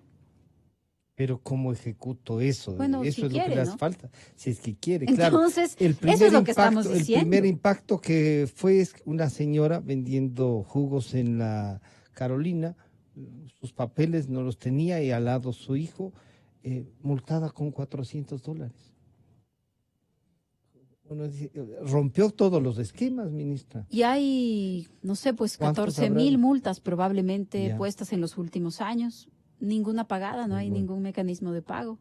Pero ¿cómo ejecuto eso? Bueno, eso si es lo quiere, que le hace ¿no? falta. Si es que quiere, claro. Entonces, eso es lo que estamos diciendo. El primer impacto que fue una señora vendiendo jugos en la Carolina, sus papeles no los tenía y al lado su hijo, multada con $400. Bueno, rompió todos los esquemas, ministra. Y hay, no sé, pues ¿Cuántos 14,000 habrán? multas probablemente Ya. puestas en los últimos años. Ninguna pagada, no hay Ninguna. ningún mecanismo de pago.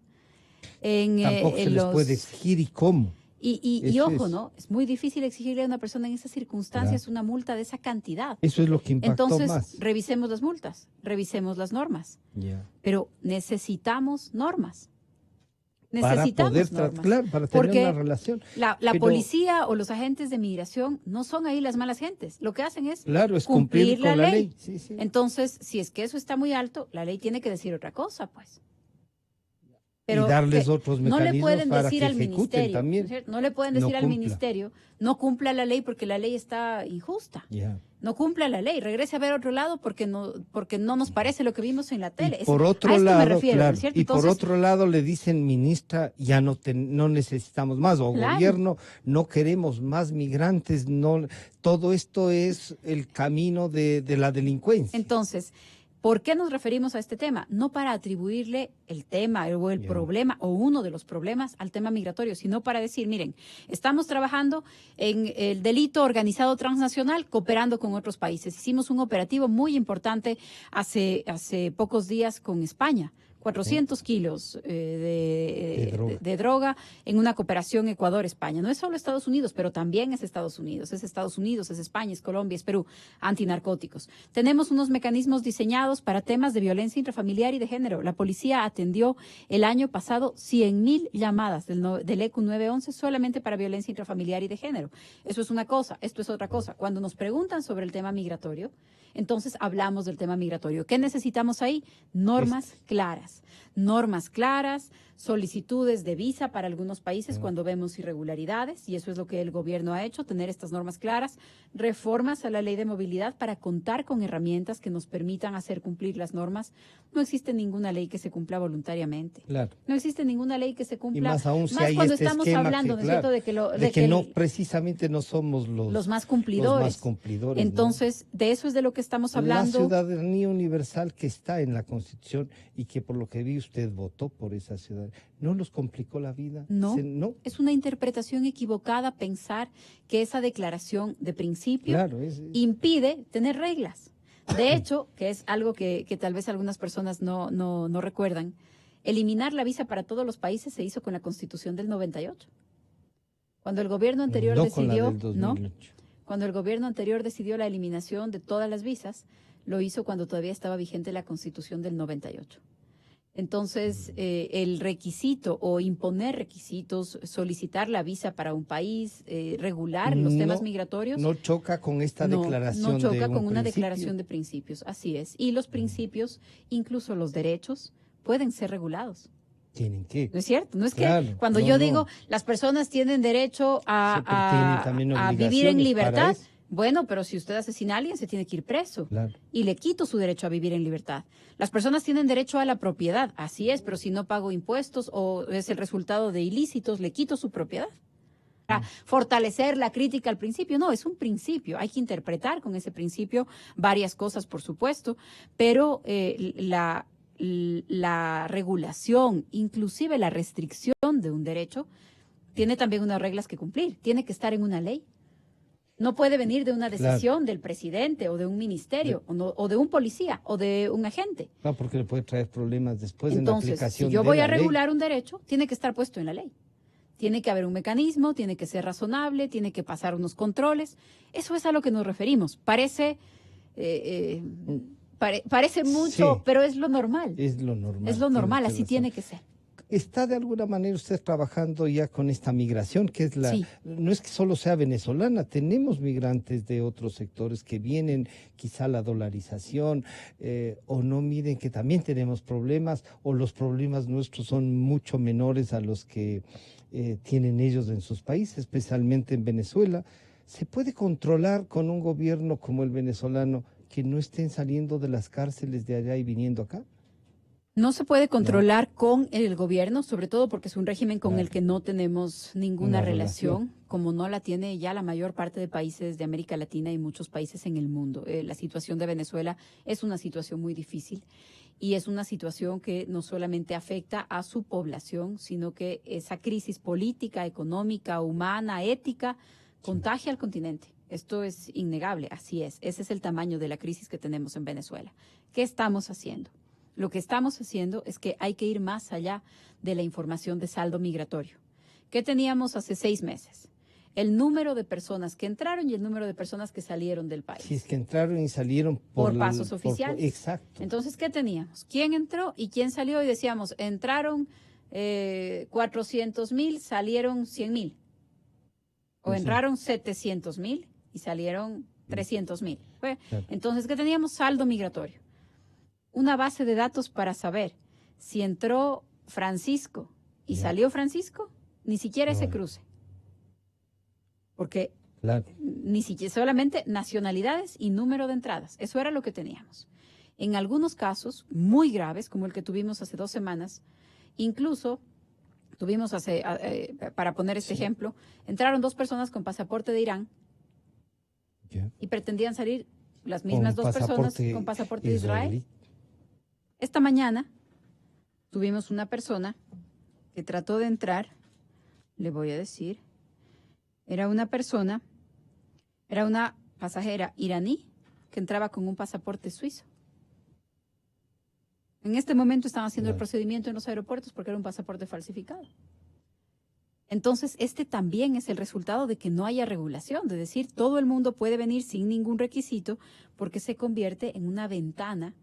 Tampoco se les puede exigir y cómo. Y Eso ojo, es. ¿no? Es muy difícil exigirle a una persona en esas circunstancias una multa de esa cantidad. Eso es lo que impactó Entonces, más. revisemos las multas, revisemos las normas. Ya. Pero necesitamos normas. Para Necesitamos poder normas. claro, para tener Porque una relación. La Pero- policía o los agentes de migración no son ahí las malas gentes. Lo que hacen es Claro, es cumplir con la ley. Sí, sí. Entonces, si es que eso está muy alto, la ley tiene que decir otra cosa, pues. y darles otros no mecanismos le pueden para decir que al ejecuten ministerio, también. ¿no es cierto? No le pueden No decir al cumpla. ministerio, no cumpla la ley porque la ley está injusta. Ya. no cumpla la ley, regrese a ver otro lado porque no nos parece lo que vimos en la tele. Y por otro a esto lado, me refiero, ¿no claro, es cierto? y por Entonces, otro lado le dicen, ministra, ya no necesitamos más, o Claro. gobierno, no queremos más migrantes, no, todo esto es el camino de la delincuencia. entonces, ¿por qué nos referimos a este tema? No para atribuirle el tema o el Ya. problema o uno de los problemas al tema migratorio, sino para decir, miren, estamos trabajando en el delito organizado transnacional cooperando con otros países. Hicimos un operativo muy importante hace pocos días con España. 400 kilos de droga en una cooperación Ecuador-España. No es solo Estados Unidos, pero también es Estados Unidos. Es Estados Unidos, es España, es Colombia, es Perú, antinarcóticos. Tenemos unos mecanismos diseñados para temas de violencia intrafamiliar y de género. La policía atendió el año pasado 100,000 llamadas del ECU 911 solamente para violencia intrafamiliar y de género. Eso es una cosa, esto es otra cosa. Cuando nos preguntan sobre el tema migratorio, entonces hablamos del tema migratorio. ¿Qué necesitamos ahí? Normas claras, solicitudes de visa para algunos países cuando vemos irregularidades, y eso es lo que el gobierno ha hecho, tener estas normas claras, reformas a la ley de movilidad para contar con herramientas que nos permitan hacer cumplir las normas. No existe ninguna ley que se cumpla voluntariamente. Claro. No existe ninguna ley que se cumpla. Y más aún si más hay cuando este estamos esquema hablando, que, ¿no es claro, cierto?, de que no, precisamente no somos los más cumplidores. Los más cumplidores, Entonces, de eso es de lo que estamos hablando. La ciudadanía universal que está en la Constitución y que por lo que vi usted votó por esa ciudadanía, ¿no nos complicó la vida? No, ¿No? es una interpretación equivocada pensar que esa declaración de principio impide tener reglas. De hecho, que es algo que tal vez algunas personas no recuerdan, eliminar la visa para todos los países se hizo con la Constitución del 98. Cuando el gobierno anterior decidió, cuando el gobierno anterior decidió la eliminación de todas las visas, lo hizo cuando todavía estaba vigente la Constitución del 98. Entonces, el requisito o imponer requisitos, solicitar la visa para un país, regular los temas migratorios. No choca con esta declaración. No choca con una principio. declaración de principios, así es. Y los principios, incluso los derechos, pueden ser regulados. ¿Tienen que? ¿No es cierto? No es que cuando yo digo las personas tienen derecho a vivir en libertad. Bueno, pero si usted asesina a alguien, se tiene que ir preso. Claro. Y le quito su derecho a vivir en libertad. Las personas tienen derecho a la propiedad, así es, pero si no pago impuestos o es el resultado de ilícitos, le quito su propiedad. Para fortalecer la crítica al principio, no, es un principio. Hay que interpretar con ese principio varias cosas, por supuesto, pero la regulación, inclusive la restricción de un derecho, tiene también unas reglas que cumplir. Tiene que estar en una ley. No puede venir de una decisión del presidente o de un ministerio o de un policía o de un agente. No, porque le puede traer problemas después en la Entonces, aplicación. Si yo voy a regular un derecho, tiene que estar puesto en la ley. Tiene que haber un mecanismo, tiene que ser razonable, tiene que pasar unos controles. Eso es a lo que nos referimos. Parece mucho, pero es lo normal. Es lo normal. Es lo normal, así tiene que ser. ¿Está de alguna manera usted trabajando ya con esta migración, que es Sí. no es que solo sea venezolana, tenemos migrantes de otros sectores que vienen, quizá la dolarización, o no miren que también tenemos problemas, o los problemas nuestros son mucho menores a los que tienen ellos en sus países, especialmente en Venezuela? ¿Se puede controlar con un gobierno como el venezolano que no estén saliendo de las cárceles de allá y viniendo acá? No se puede controlar con el gobierno, sobre todo porque es un régimen con el que no tenemos ninguna relación, como no la tiene ya la mayor parte de países de América Latina y muchos países en el mundo. La situación de Venezuela es una situación muy difícil y es una situación que no solamente afecta a su población, sino que esa crisis política, económica, humana, ética, contagia al continente. Esto es innegable, así es. Ese es el tamaño de la crisis que tenemos en Venezuela. ¿Qué estamos haciendo? Lo que estamos haciendo es que hay que ir más allá de la información de saldo migratorio. ¿Qué teníamos hace 6 meses? El número de personas que entraron y el número de personas que salieron del país. Si es que entraron y salieron por pasos oficiales. Exacto. Entonces, ¿qué teníamos? ¿Quién entró y quién salió? Y decíamos, entraron 400,000, salieron 100,000. O entraron 700,000 y salieron 300,000. Claro. Entonces, ¿qué teníamos? Saldo migratorio. Una base de datos para saber si entró Francisco y salió Francisco, ni siquiera ese cruce. Porque Claro. Ni siquiera, solamente nacionalidades y número de entradas. Eso era lo que teníamos. En algunos casos muy graves, como el que tuvimos hace 2 semanas, incluso tuvimos para poner este ejemplo, entraron 2 personas con pasaporte de Irán y pretendían salir las mismas 2 personas con pasaporte de Israel. Esta mañana tuvimos una persona que trató de entrar, le voy a decir, era una pasajera iraní que entraba con un pasaporte suizo. En este momento están haciendo el procedimiento en los aeropuertos porque era un pasaporte falsificado. Entonces, este también es el resultado de que no haya regulación, de decir, todo el mundo puede venir sin ningún requisito porque se convierte en una ventana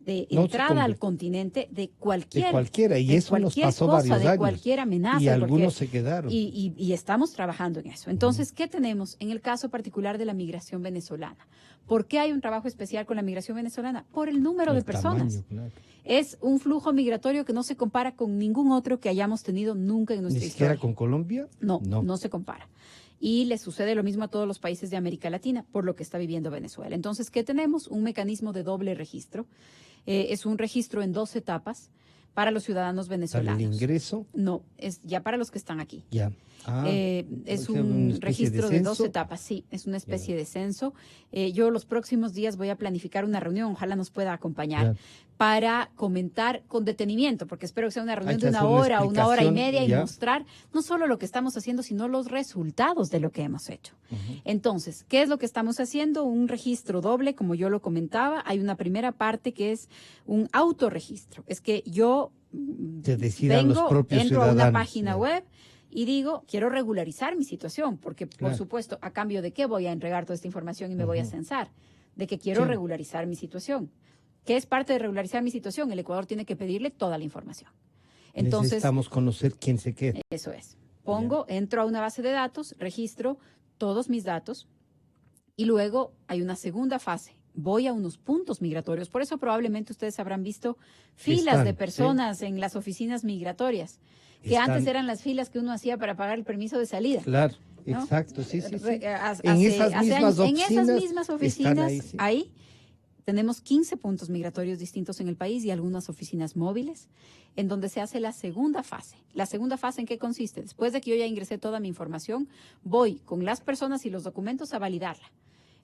de entrada al continente de cualquiera, y eso nos pasó varios años. De cualquier amenaza. Y algunos se quedaron. Y estamos trabajando en eso. Entonces, ¿qué tenemos en el caso particular de la migración venezolana? ¿Por qué hay un trabajo especial con la migración venezolana? Por el número de personas. Tamaño, Es un flujo migratorio que no se compara con ningún otro que hayamos tenido nunca en nuestra historia. ¿Ni siquiera con Colombia? No se compara. Y le sucede lo mismo a todos los países de América Latina, por lo que está viviendo Venezuela. Entonces, ¿qué tenemos? Un mecanismo de doble registro. Es un registro en 2 etapas para los ciudadanos venezolanos. ¿Para el ingreso? No, es ya para los que están aquí. Ya. Es un registro de 2 etapas, sí, es una especie de censo. Yo los próximos días voy a planificar una reunión, ojalá nos pueda acompañar, para comentar con detenimiento, porque espero que sea una reunión de una hora y media y mostrar no solo lo que estamos haciendo, sino los resultados de lo que hemos hecho. Entonces, ¿qué es lo que estamos haciendo? Un registro doble, como yo lo comentaba. Hay una primera parte que es un autorregistro. Es que yo entro a una página web y digo, quiero regularizar mi situación, porque por supuesto, ¿a cambio de qué voy a entregar toda esta información y me voy a censar? De que quiero regularizar mi situación. ¿Qué es parte de regularizar mi situación? El Ecuador tiene que pedirle toda la información. Entonces, necesitamos conocer quién se queda. Eso es. Entro a una base de datos, registro todos mis datos y luego hay una segunda fase. Voy a unos puntos migratorios. Por eso probablemente ustedes habrán visto filas de personas en las oficinas migratorias, que antes eran las filas que uno hacía para pagar el permiso de salida. Claro, ¿no? exacto, sí. En esas mismas oficinas, ahí tenemos 15 puntos migratorios distintos en el país y algunas oficinas móviles, en donde se hace la segunda fase. ¿La segunda fase en qué consiste? Después de que yo ya ingresé toda mi información, voy con las personas y los documentos a validarla.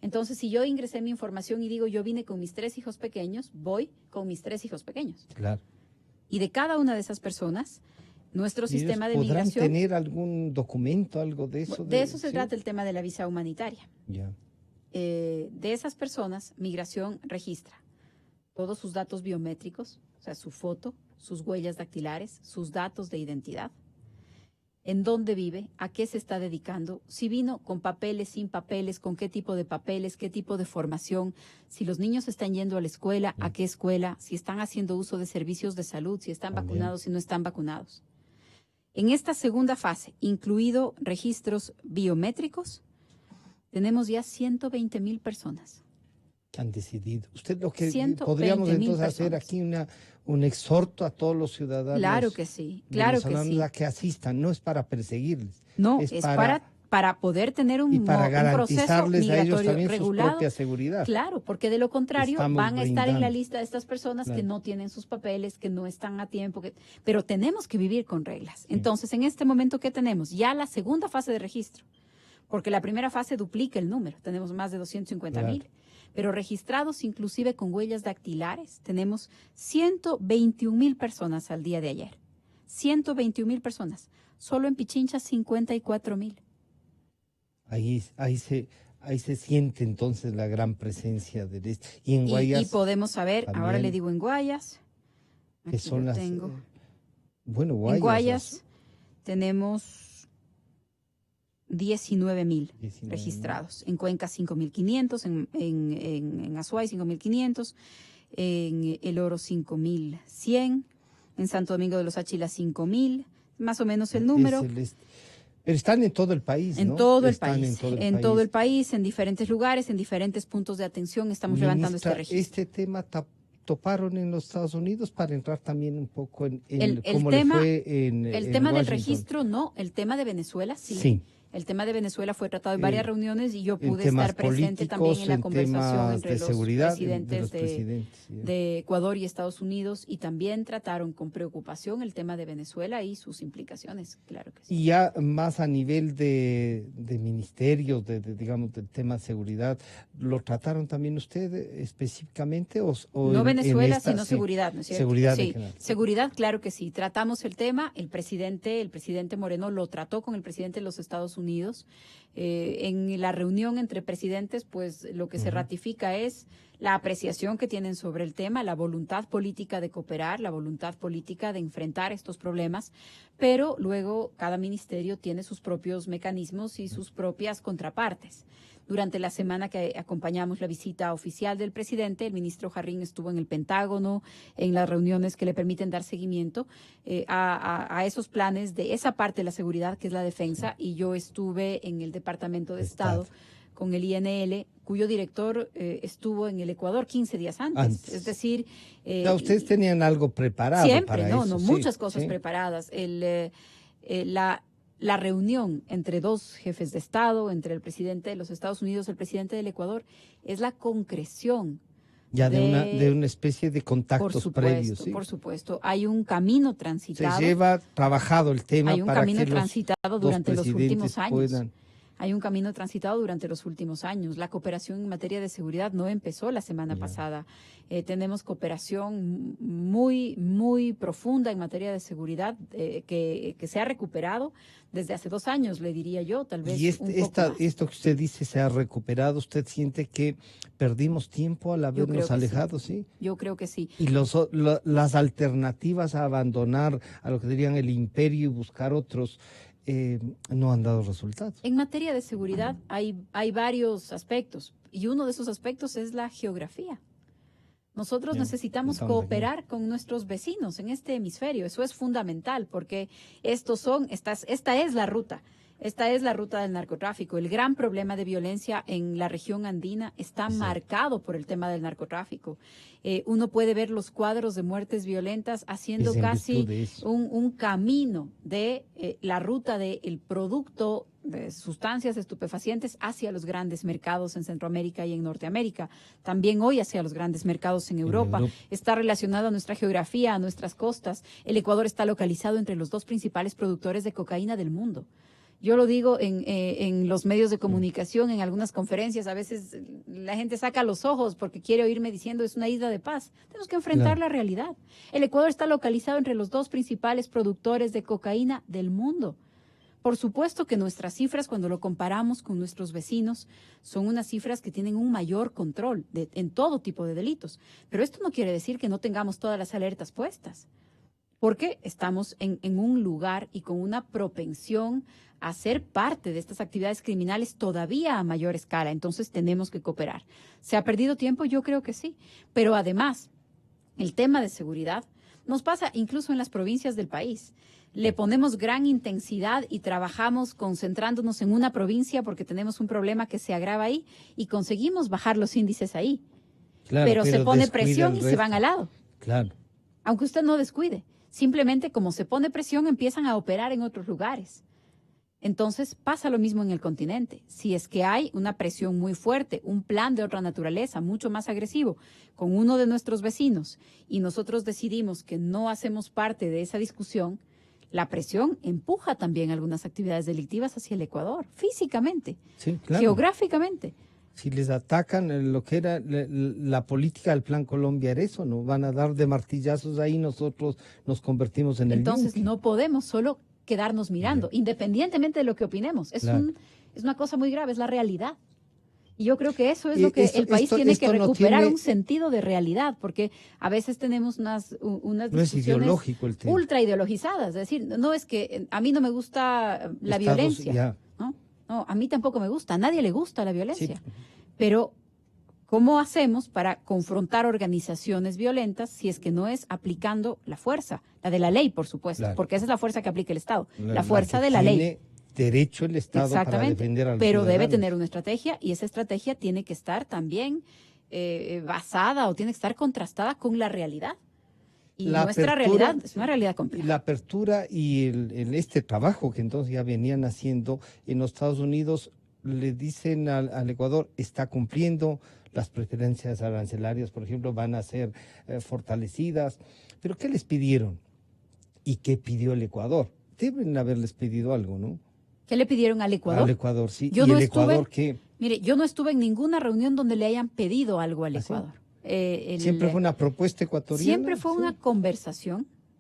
Entonces, si yo ingresé mi información y digo, yo vine con mis 3 hijos pequeños, voy con mis 3 hijos pequeños. Claro. Y de cada una de esas personas, nuestro sistema de migración... ¿Podrán tener algún documento, algo de eso? De eso se trata el tema de la visa humanitaria. Ya. De esas personas, migración registra todos sus datos biométricos, o sea, su foto, sus huellas dactilares, sus datos de identidad, en dónde vive, a qué se está dedicando, si vino con papeles, sin papeles, con qué tipo de papeles, qué tipo de formación, si los niños están yendo a la escuela, a qué escuela, si están haciendo uso de servicios de salud, si están vacunados, si no están vacunados. En esta segunda fase, incluido registros biométricos, tenemos ya 120,000 personas. Que han decidido. Usted lo que podríamos entonces hacer aquí un exhorto a todos los ciudadanos. Claro que sí, claro que sí. A que asistan, no es para perseguirles. No, es para poder tener un proceso migratorio regulado. Su propia seguridad. Claro, porque de lo contrario van a estar en la lista de estas personas que no tienen sus papeles, que no están a tiempo, pero tenemos que vivir con reglas. Entonces, en este momento, ¿qué tenemos? Ya la segunda fase de registro, porque la primera fase duplica el número, tenemos más de 250,000. Pero registrados inclusive con huellas dactilares, tenemos 121,000 personas al día de ayer. 121,000 personas. Solo en Pichincha, 54,000. Ahí se siente entonces la gran presencia de esto. Y en Guayas. Y podemos saber, también, ahora le digo en Guayas. Que son las. Tengo. Guayas. En Guayas tenemos 19,000 registrados. En Cuenca 5,500, en Azuay 5,500, en El Oro 5,100, en Santo Domingo de los Áchilas 5,000, más o menos el número. Pero están en todo el país, ¿no? En todo el país, en diferentes lugares, en diferentes puntos de atención estamos levantando este registro. Este tema toparon en los Estados Unidos para entrar también un poco en el cómo tema, le fue en el tema Washington. del registro no, el tema de Venezuela sí. El tema de Venezuela fue tratado en varias reuniones y yo en pude temas estar presente también en la políticos, en conversación temas entre de los seguridad presidentes de los presidentes, sí. de Ecuador y Estados Unidos, y también trataron con preocupación el tema de Venezuela y sus implicaciones, claro que sí. Y ya más a nivel de ministerios, digamos, del tema de seguridad, ¿lo trataron también ustedes específicamente? O No Venezuela, esta, sino sí, seguridad, ¿no es cierto? seguridad en Sí, general. seguridad, claro que sí. Tratamos el tema, el presidente Moreno lo trató con el presidente de los Estados Unidos. En la reunión entre presidentes, pues lo que se ratifica es la apreciación que tienen sobre el tema, la voluntad política de cooperar, la voluntad política de enfrentar estos problemas, pero luego cada ministerio tiene sus propios mecanismos y sus propias contrapartes. Durante la semana que acompañamos la visita oficial del presidente, el ministro Jarrín estuvo en el Pentágono, en las reuniones que le permiten dar seguimiento a esos planes de esa parte de la seguridad, que es la defensa, y yo estuve en el Departamento de Estado con el INL, cuyo director estuvo en el Ecuador 15 días antes. Es decir... ustedes tenían algo preparado siempre, para eso. muchas cosas preparadas. La reunión entre dos jefes de Estado, entre el presidente de los Estados Unidos y el presidente del Ecuador, es la concreción. Ya de una especie de contactos previos. ¿Sí? Por supuesto. Hay un camino transitado. Se lleva trabajado el tema hay un para camino que transitado durante los últimos años. Puedan... Hay un camino transitado durante los últimos años. La cooperación en materia de seguridad no empezó la semana pasada. Tenemos cooperación muy, muy profunda en materia de seguridad que se ha recuperado desde hace 2 años, le diría yo, tal vez y un poco más. Esto que usted dice se ha recuperado, ¿usted siente que perdimos tiempo al habernos alejado? Sí. Yo creo que sí. Y las alternativas a abandonar a lo que dirían el imperio y buscar otros no han dado resultados. En materia de seguridad hay varios aspectos, y uno de esos aspectos es la geografía. Nosotros necesitamos cooperar con nuestros vecinos en este hemisferio. Eso es fundamental, porque esta es la ruta. Esta es la ruta del narcotráfico. El gran problema de violencia en la región andina está marcado por el tema del narcotráfico. Uno puede ver los cuadros de muertes violentas haciendo casi un camino de la ruta del producto de sustancias estupefacientes hacia los grandes mercados en Centroamérica y en Norteamérica. También hoy hacia los grandes mercados en Europa. Está relacionado a nuestra geografía, a nuestras costas. El Ecuador está localizado entre los 2 principales productores de cocaína del mundo. Yo lo digo en los medios de comunicación, en algunas conferencias, a veces la gente saca los ojos porque quiere oírme diciendo es una isla de paz. Tenemos que enfrentar la realidad. El Ecuador está localizado entre los 2 principales productores de cocaína del mundo. Por supuesto que nuestras cifras, cuando lo comparamos con nuestros vecinos, son unas cifras que tienen un mayor control en todo tipo de delitos. Pero esto no quiere decir que no tengamos todas las alertas puestas, porque estamos en un lugar y con una propensión a ser parte de estas actividades criminales todavía a mayor escala. Entonces tenemos que cooperar. ¿Se ha perdido tiempo? Yo creo que sí. Pero además, el tema de seguridad nos pasa incluso en las provincias del país. Le ponemos gran intensidad y trabajamos concentrándonos en una provincia porque tenemos un problema que se agrava ahí y conseguimos bajar los índices ahí. Claro, pero se pone presión y se van al lado. Claro. Aunque usted no descuide. Simplemente como se pone presión empiezan a operar en otros lugares. Entonces pasa lo mismo en el continente. Si es que hay una presión muy fuerte, un plan de otra naturaleza, mucho más agresivo, con uno de nuestros vecinos, y nosotros decidimos que no hacemos parte de esa discusión, la presión empuja también algunas actividades delictivas hacia el Ecuador, físicamente, geográficamente. Si les atacan lo que era la política del Plan Colombia era eso, ¿no? Van a dar de martillazos ahí, nosotros nos convertimos en el Entonces yunque. No podemos solo quedarnos mirando, independientemente de lo que opinemos. Es una cosa muy grave, es la realidad. Y yo creo que eso es lo que el país tiene que recuperar, un sentido de realidad, porque a veces tenemos unas discusiones ultra ideologizadas. Es decir, no es que a mí no me gusta la violencia, ¿no? A mí tampoco me gusta, a nadie le gusta la violencia. Sí. Pero, ¿cómo hacemos para confrontar organizaciones violentas si es que no es aplicando la fuerza? La de la ley, por supuesto, porque esa es la fuerza que aplica el Estado, la fuerza de la ley. Derecho el Estado para defender a los pero ciudadanos. Debe tener una estrategia y esa estrategia tiene que estar también basada o tiene que estar contrastada con la realidad. Y nuestra realidad es una realidad compleja. La apertura y este trabajo que entonces ya venían haciendo en los Estados Unidos, le dicen al Ecuador, está cumpliendo, las preferencias arancelarias, por ejemplo, van a ser fortalecidas. ¿Pero qué les pidieron? ¿Y qué pidió el Ecuador? Deben haberles pedido algo, ¿no? ¿Qué le pidieron al Ecuador? Al Ecuador, sí. Yo ¿Y no el estuve, Ecuador qué? Mire, yo no estuve en ninguna reunión donde le hayan pedido algo al ¿Ah, sí? Ecuador. ¿Siempre fue una propuesta ecuatoriana? Siempre fue Sí.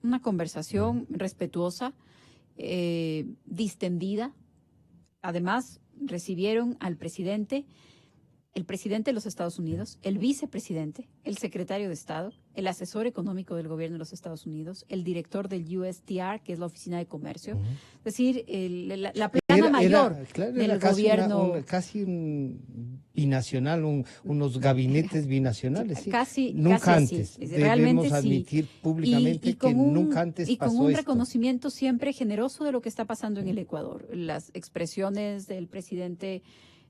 una conversación respetuosa, distendida. Además, recibieron al presidente, el presidente de los Estados Unidos, el vicepresidente, el secretario de Estado, el asesor económico del gobierno de los Estados Unidos, el director del USTR, que es la Oficina de Comercio, es decir, la plana mayor del casi gobierno. Casi un binacional, unos gabinetes binacionales. Sí. Casi nunca casi antes. así. Realmente Debemos admitir sí. públicamente que nunca antes y pasó con un esto. reconocimiento siempre generoso de lo que está pasando en el Ecuador. Las expresiones del presidente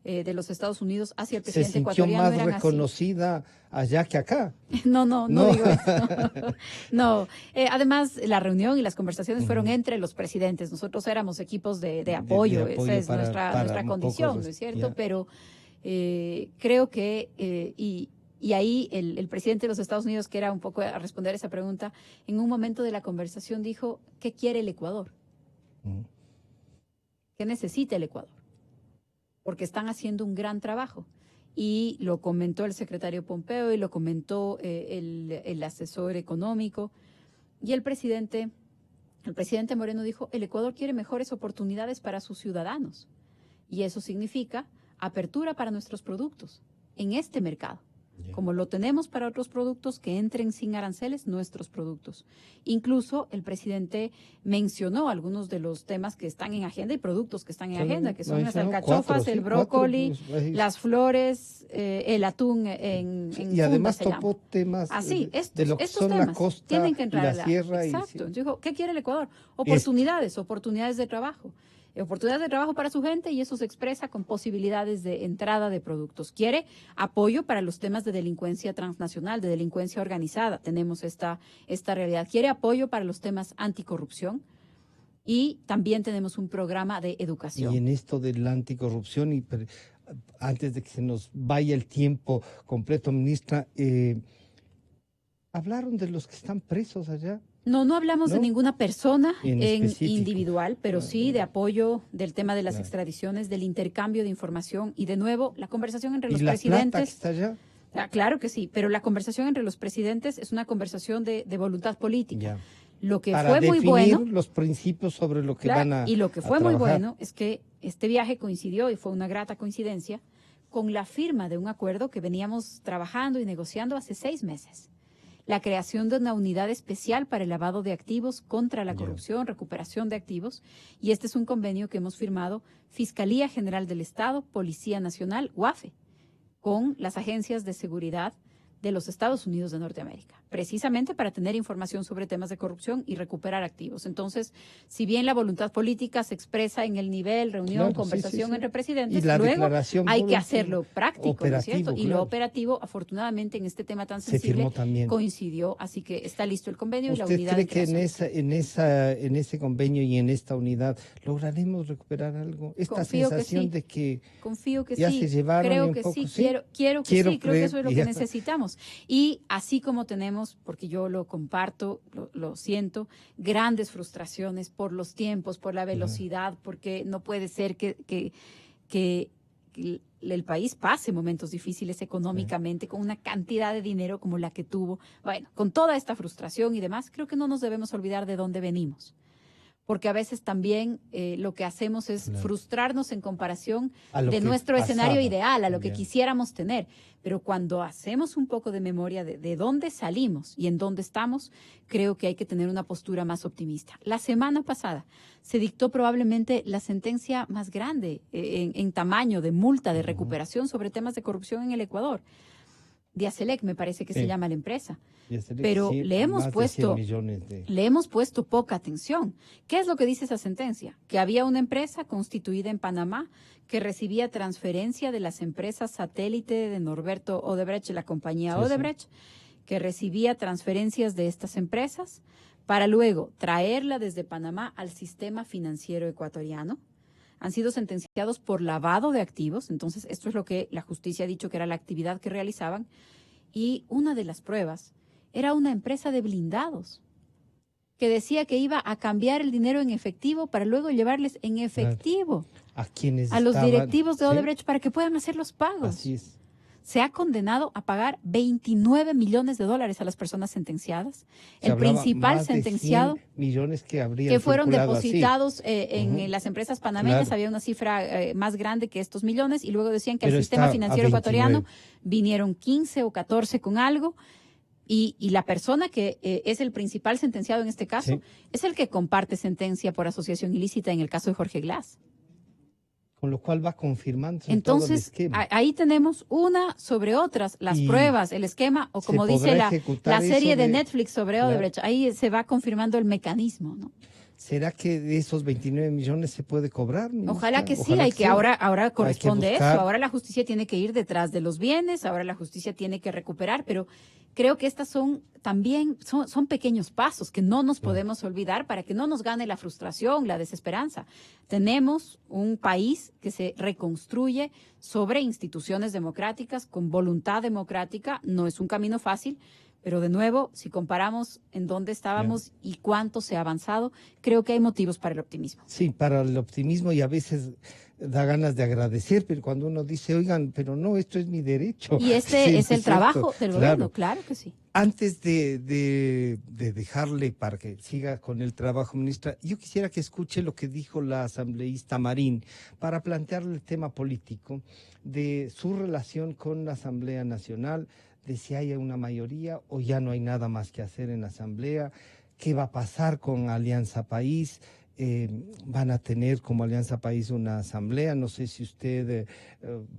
de los Estados Unidos hacia el Se presidente sintió ecuatoriano más eran reconocida allá que acá. No digo eso. No. Además, la reunión y las conversaciones fueron entre los presidentes. Nosotros éramos equipos de apoyo. Esa es nuestra condición, ¿no es cierto? Ya. Pero creo que, y ahí el presidente de los Estados Unidos, que era un poco a responder esa pregunta, en un momento de la conversación dijo, ¿qué quiere el Ecuador? ¿Qué necesita el Ecuador? Porque están haciendo un gran trabajo. Y lo comentó el secretario Pompeo y lo comentó el asesor económico. Y el presidente Moreno dijo, el Ecuador quiere mejores oportunidades para sus ciudadanos. Y eso significa apertura para nuestros productos en este mercado. Como lo tenemos para otros productos que entren sin aranceles, nuestros productos. Incluso el presidente mencionó algunos de los temas que están en agenda y productos que están en agenda, que son las alcachofas, el brócoli, las flores, el atún en y además funda, topó temas de lo que estos son temas la costa tienen que entrar y la sierra. Exacto. Dijo, ¿qué quiere el Ecuador? Oportunidades de trabajo. Oportunidades de trabajo para su gente y eso se expresa con posibilidades de entrada de productos. Quiere apoyo para los temas de delincuencia transnacional, de delincuencia organizada. Tenemos esta realidad. Quiere apoyo para los temas anticorrupción y también tenemos un programa de educación. Y en esto de la anticorrupción, antes de que se nos vaya el tiempo completo, ministra, ¿hablaron de los que están presos allá? No hablamos de ninguna persona en individual, pero Claro. sí de apoyo del tema de las Claro. extradiciones, del intercambio de información y de nuevo la conversación entre los ¿Y la presidentes. plata que está allá? Claro que sí, pero la conversación entre los presidentes es una conversación de voluntad política. Ya. Lo que Para fue muy definir bueno, los principios sobre lo que claro, van a y lo que fue muy trabajar. bueno es que este viaje coincidió y fue una grata coincidencia con la firma de un acuerdo que veníamos trabajando y negociando hace 6 meses. La creación de una unidad especial para el lavado de activos contra la corrupción, recuperación de activos. Y este es un convenio que hemos firmado Fiscalía General del Estado, Policía Nacional, UAFE, con las agencias de seguridad de los Estados Unidos de Norteamérica, precisamente para tener información sobre temas de corrupción y recuperar activos. Entonces, si bien la voluntad política se expresa en el nivel, reunión, conversación entre presidentes, luego hay que hacerlo práctico, ¿no es cierto? Y lo operativo, afortunadamente, en este tema tan sensible, coincidió, así que está listo el convenio y la unidad. ¿Usted cree que en ese convenio y en esta unidad lograremos recuperar algo? Esta sensación de que ya se llevaron creo un que poco, sí, quiero que sí, creo que eso es lo que necesitamos. Y así como tenemos, porque yo lo comparto, lo siento, grandes frustraciones por los tiempos, por la velocidad, porque no puede ser que el país pase momentos difíciles económicamente con una cantidad de dinero como la que tuvo. Bueno, con toda esta frustración y demás, creo que no nos debemos olvidar de dónde venimos. Porque a veces también lo que hacemos es frustrarnos en comparación de nuestro escenario ideal, a lo que quisiéramos tener. Pero cuando hacemos un poco de memoria de dónde salimos y en dónde estamos, creo que hay que tener una postura más optimista. La semana pasada se dictó probablemente la sentencia más grande en tamaño de multa de recuperación sobre temas de corrupción en el Ecuador. Diaselec me parece que se llama la empresa. Pero le hemos puesto poca atención. ¿Qué es lo que dice esa sentencia? Que había una empresa constituida en Panamá que recibía transferencia de las empresas satélite de Norberto Odebrecht, la compañía Odebrecht, que recibía transferencias de estas empresas para luego traerla desde Panamá al sistema financiero ecuatoriano. Han sido sentenciados por lavado de activos, entonces esto es lo que la justicia ha dicho que era la actividad que realizaban, y una de las pruebas era una empresa de blindados que decía que iba a cambiar el dinero en efectivo para luego llevarles en efectivo a quienes a los estaban, directivos de ¿sí? Odebrecht para que puedan hacer los pagos. Así es. Se ha condenado a pagar 29 millones de dólares a las personas sentenciadas. Se El hablaba principal más de sentenciado 100 millones que habrían que fueron circulado depositados así. en las empresas panameñas, Claro. había una cifra más grande que estos millones, y luego decían que Pero al sistema está a financiero 29. ecuatoriano vinieron 15 o 14 con algo, y la persona que es el principal sentenciado en este caso Sí. es el que comparte sentencia por asociación ilícita en el caso de Jorge Glass. Con lo cual va confirmando todo el Entonces, esquema. ahí tenemos una sobre otras, las Y pruebas, el esquema, o se como dice podrá la ejecutar serie eso de de- Netflix sobre Claro. Odebrecht. Ahí se va confirmando el mecanismo, ¿no? ¿Será que de esos 29 millones se puede cobrar, ministra? Ojalá que sí, Ojalá hay que sí. ahora corresponde buscar. eso. Ahora la justicia tiene que ir detrás de los bienes, ahora la justicia tiene que recuperar, pero creo que estas son también son pequeños pasos que no nos podemos olvidar para que no nos gane la frustración, la desesperanza. Tenemos un país que se reconstruye sobre instituciones democráticas, con voluntad democrática. No es un camino fácil, pero de nuevo, si comparamos en dónde estábamos y cuánto se ha avanzado, creo que hay motivos para el optimismo. Sí, para el optimismo, y a veces da ganas de agradecer, pero cuando uno dice, oigan, pero no, esto es mi derecho. Y este Sí, es el cierto. trabajo del gobierno, Claro. claro que sí. Antes de dejarle para que siga con el trabajo, ministra, yo quisiera que escuche lo que dijo la asambleísta Marín para plantearle el tema político de su relación con la Asamblea Nacional, de si hay una mayoría o ya no hay nada más que hacer en la Asamblea, qué va a pasar con Alianza País. Van a tener como Alianza País una asamblea, no sé si usted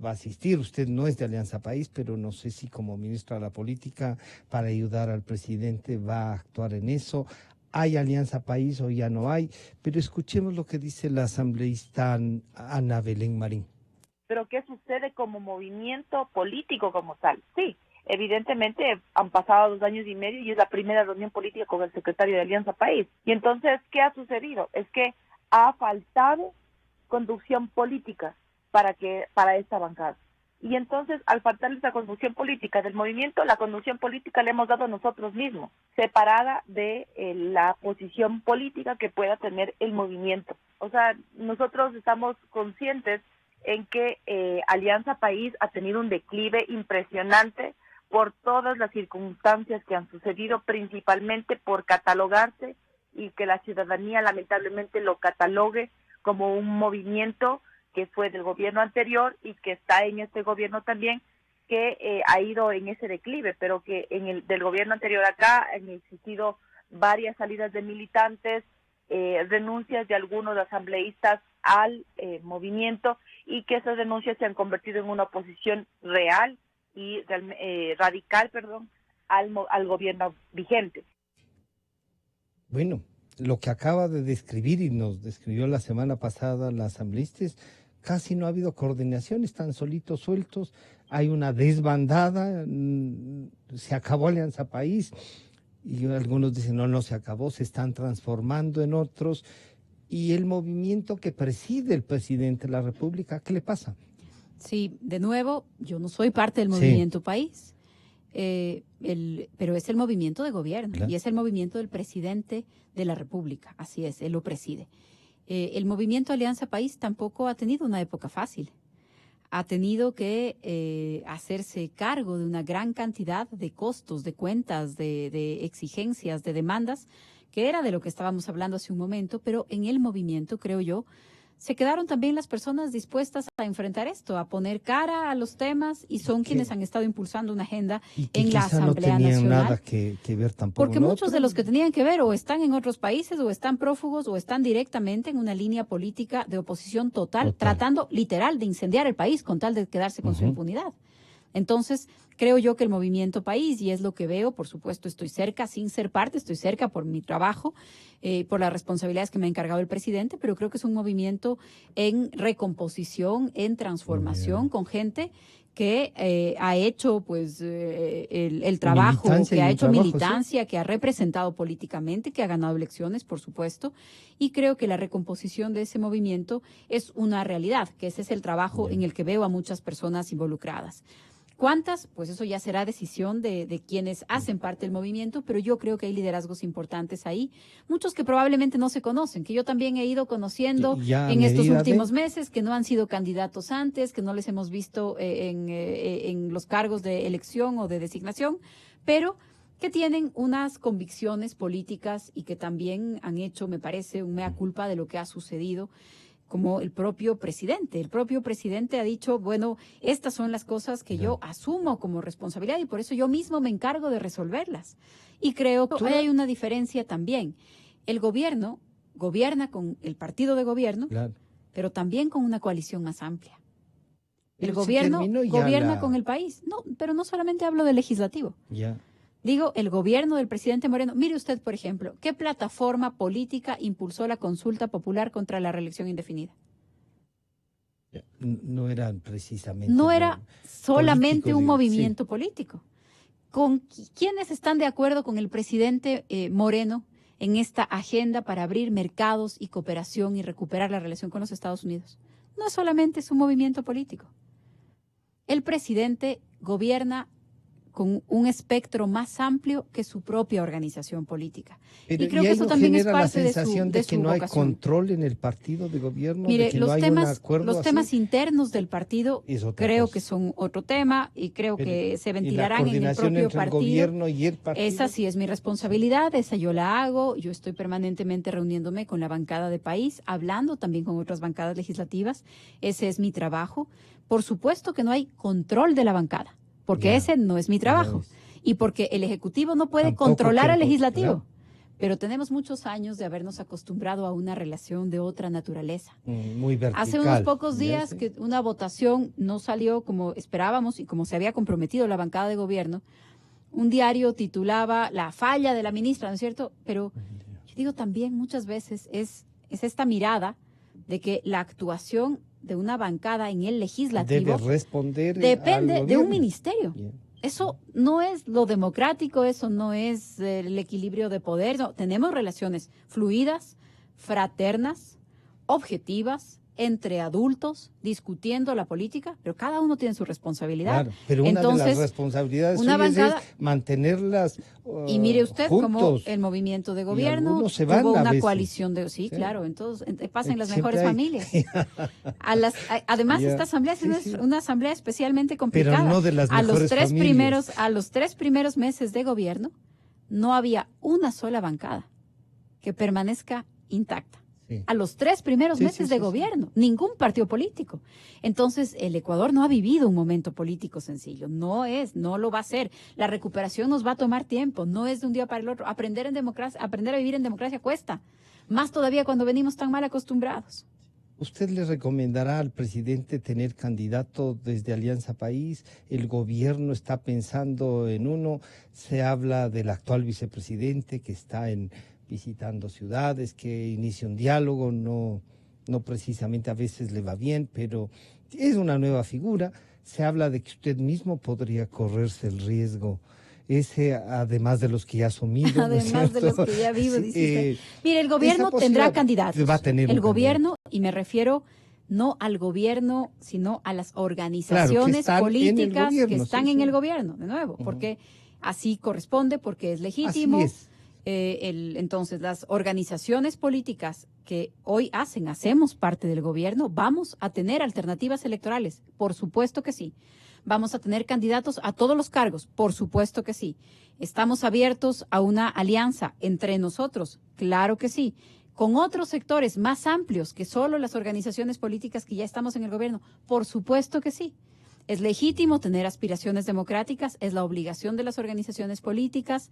va a asistir, usted no es de Alianza País, pero no sé si como ministra de la Política, para ayudar al presidente, va a actuar en eso. ¿Hay Alianza País o ya no hay? Pero escuchemos lo que dice la asambleísta Ana Belén Marín. Pero ¿qué sucede como movimiento político como tal? Sí, evidentemente han pasado 2 años y medio y es la primera reunión política con el secretario de Alianza País. Y entonces, ¿qué ha sucedido? Es que ha faltado conducción política para esta bancada. Y entonces, al faltar esa conducción política del movimiento, la conducción política le hemos dado a nosotros mismos, separada de la posición política que pueda tener el movimiento. O sea, nosotros estamos conscientes en que Alianza País ha tenido un declive impresionante por todas las circunstancias que han sucedido, principalmente por catalogarse y que la ciudadanía lamentablemente lo catalogue como un movimiento que fue del gobierno anterior y que está en este gobierno también, que ha ido en ese declive, pero que del gobierno anterior acá han existido varias salidas de militantes, renuncias de algunos asambleístas al movimiento, y que esas denuncias se han convertido en una oposición real y radical, al gobierno vigente. Bueno, lo que acaba de describir y nos describió la semana pasada la asambleísta, casi no ha habido coordinación, están solitos, sueltos, hay una desbandada, se acabó Alianza País, y algunos dicen, no se acabó, se están transformando en otros, y el movimiento que preside el presidente de la República, ¿qué le pasa? Sí, de nuevo, yo no soy parte del Sí. movimiento País, pero es el movimiento de gobierno, Claro. y es el movimiento del presidente de la República, así es, él lo preside. El movimiento Alianza País tampoco ha tenido una época fácil. Ha tenido que hacerse cargo de una gran cantidad de costos, de cuentas, de exigencias, de demandas, que era de lo que estábamos hablando hace un momento, pero en el movimiento, creo yo, se quedaron también las personas dispuestas a enfrentar esto, a poner cara a los temas, y son quienes han estado impulsando una agenda Y que en la quizá no Asamblea tenían Nacional. nada que ver tampoco. Porque en lo muchos otro. de los que tenían que ver o están en otros países o están prófugos o están directamente en una línea política de oposición total, tratando literal de incendiar el país con tal de quedarse con su impunidad. Entonces, creo yo que el movimiento país, y es lo que veo, por supuesto estoy cerca, sin ser parte, estoy cerca por mi trabajo, por las responsabilidades que me ha encargado el presidente, pero creo que es un movimiento en recomposición, en transformación, con gente que ha hecho pues el trabajo, que ha hecho militancia, que ha representado políticamente, que ha ganado elecciones, por supuesto, y creo que la recomposición de ese movimiento es una realidad, que ese es el trabajo en el que veo a muchas personas involucradas. ¿Cuántas? Pues eso ya será decisión de quienes hacen parte del movimiento, pero yo creo que hay liderazgos importantes ahí, muchos que probablemente no se conocen, que yo también he ido conociendo en estos últimos meses, que no han sido candidatos antes, que no les hemos visto en los cargos de elección o de designación, pero que tienen unas convicciones políticas y que también han hecho, me parece, un mea culpa de lo que ha sucedido, como el propio presidente. El propio presidente ha dicho, bueno, estas son las cosas que yo asumo como responsabilidad y por eso yo mismo me encargo de resolverlas. Y creo que hay una diferencia también. El gobierno gobierna con el partido de gobierno, pero también con una coalición más amplia. El gobierno gobierna con el país. No, pero no solamente hablo del legislativo. Digo, el gobierno del presidente Moreno. Mire usted, por ejemplo, ¿qué plataforma política impulsó la consulta popular contra la reelección indefinida? No era precisamente. No era solamente un movimiento político. ¿Con quiénes están de acuerdo con el presidente Moreno en esta agenda para abrir mercados y cooperación y recuperar la relación con los Estados Unidos? No solamente es un movimiento político. El presidente gobierna con un espectro más amplio que su propia organización política. Pero, y creo que eso también es parte la sensación de que su no hay vocación. Control en el partido de gobierno. Mire, de que los no hay temas, un acuerdo los así. temas internos del partido creo que son otro tema y creo que se ventilarán en el propio partido. El gobierno y el partido. Esa sí es mi responsabilidad, esa yo la hago. Yo estoy permanentemente reuniéndome con la bancada de país, hablando también con otras bancadas legislativas. Ese es mi trabajo. Por supuesto que no hay control de la bancada, porque ese no es mi trabajo. Y porque el Ejecutivo no puede controlar al Legislativo. Pero tenemos muchos años de habernos acostumbrado a una relación de otra naturaleza. Muy vertical. Hace unos pocos días que una votación no salió como esperábamos y como se había comprometido la bancada de gobierno, un diario titulaba La falla de la ministra, ¿no es cierto? Pero yo digo también muchas veces es esta mirada de que la actuación de una bancada en el Legislativo debe responder depende de un ministerio. Eso no es lo democrático, eso no es el equilibrio de poder. No, tenemos relaciones fluidas, fraternas, objetivas, entre adultos, discutiendo la política, pero cada uno tiene su responsabilidad. Claro, pero una de las responsabilidades es mantenerlas y mire usted juntos, como el movimiento de gobierno tuvo una coalición de... Sí, claro, entonces pasa en las mejores familias. Además, esta asamblea es una asamblea especialmente complicada. Pero no de las mejores familias. A los 3 primeros meses de gobierno, no había una sola bancada que permanezca intacta. A los 3 primeros meses de gobierno, ningún partido político. Entonces, el Ecuador no ha vivido un momento político sencillo, no lo va a ser. La recuperación nos va a tomar tiempo, no es de un día para el otro. Aprender a vivir en democracia cuesta, más todavía cuando venimos tan mal acostumbrados. ¿Usted le recomendará al presidente tener candidato desde Alianza País? El gobierno está pensando en uno, se habla del actual vicepresidente que está visitando ciudades, que inicia un diálogo, no precisamente a veces le va bien, pero es una nueva figura. Se habla de que usted mismo podría correrse el riesgo, ese además de los que ya ha asumido. Además de los que ya vivo, dice usted. Mire, el gobierno tendrá candidatos. Va a tener el gobierno, y me refiero no al gobierno, sino a las organizaciones políticas que están en el gobierno, de nuevo, porque así corresponde, porque es legítimo. Así es. Entonces, las organizaciones políticas que hoy hacemos parte del gobierno, vamos a tener alternativas electorales, por supuesto que sí. Vamos a tener candidatos a todos los cargos, por supuesto que sí. ¿Estamos abiertos a una alianza entre nosotros? Claro que sí. ¿Con otros sectores más amplios que solo las organizaciones políticas que ya estamos en el gobierno? Por supuesto que sí. Es legítimo tener aspiraciones democráticas, es la obligación de las organizaciones políticas,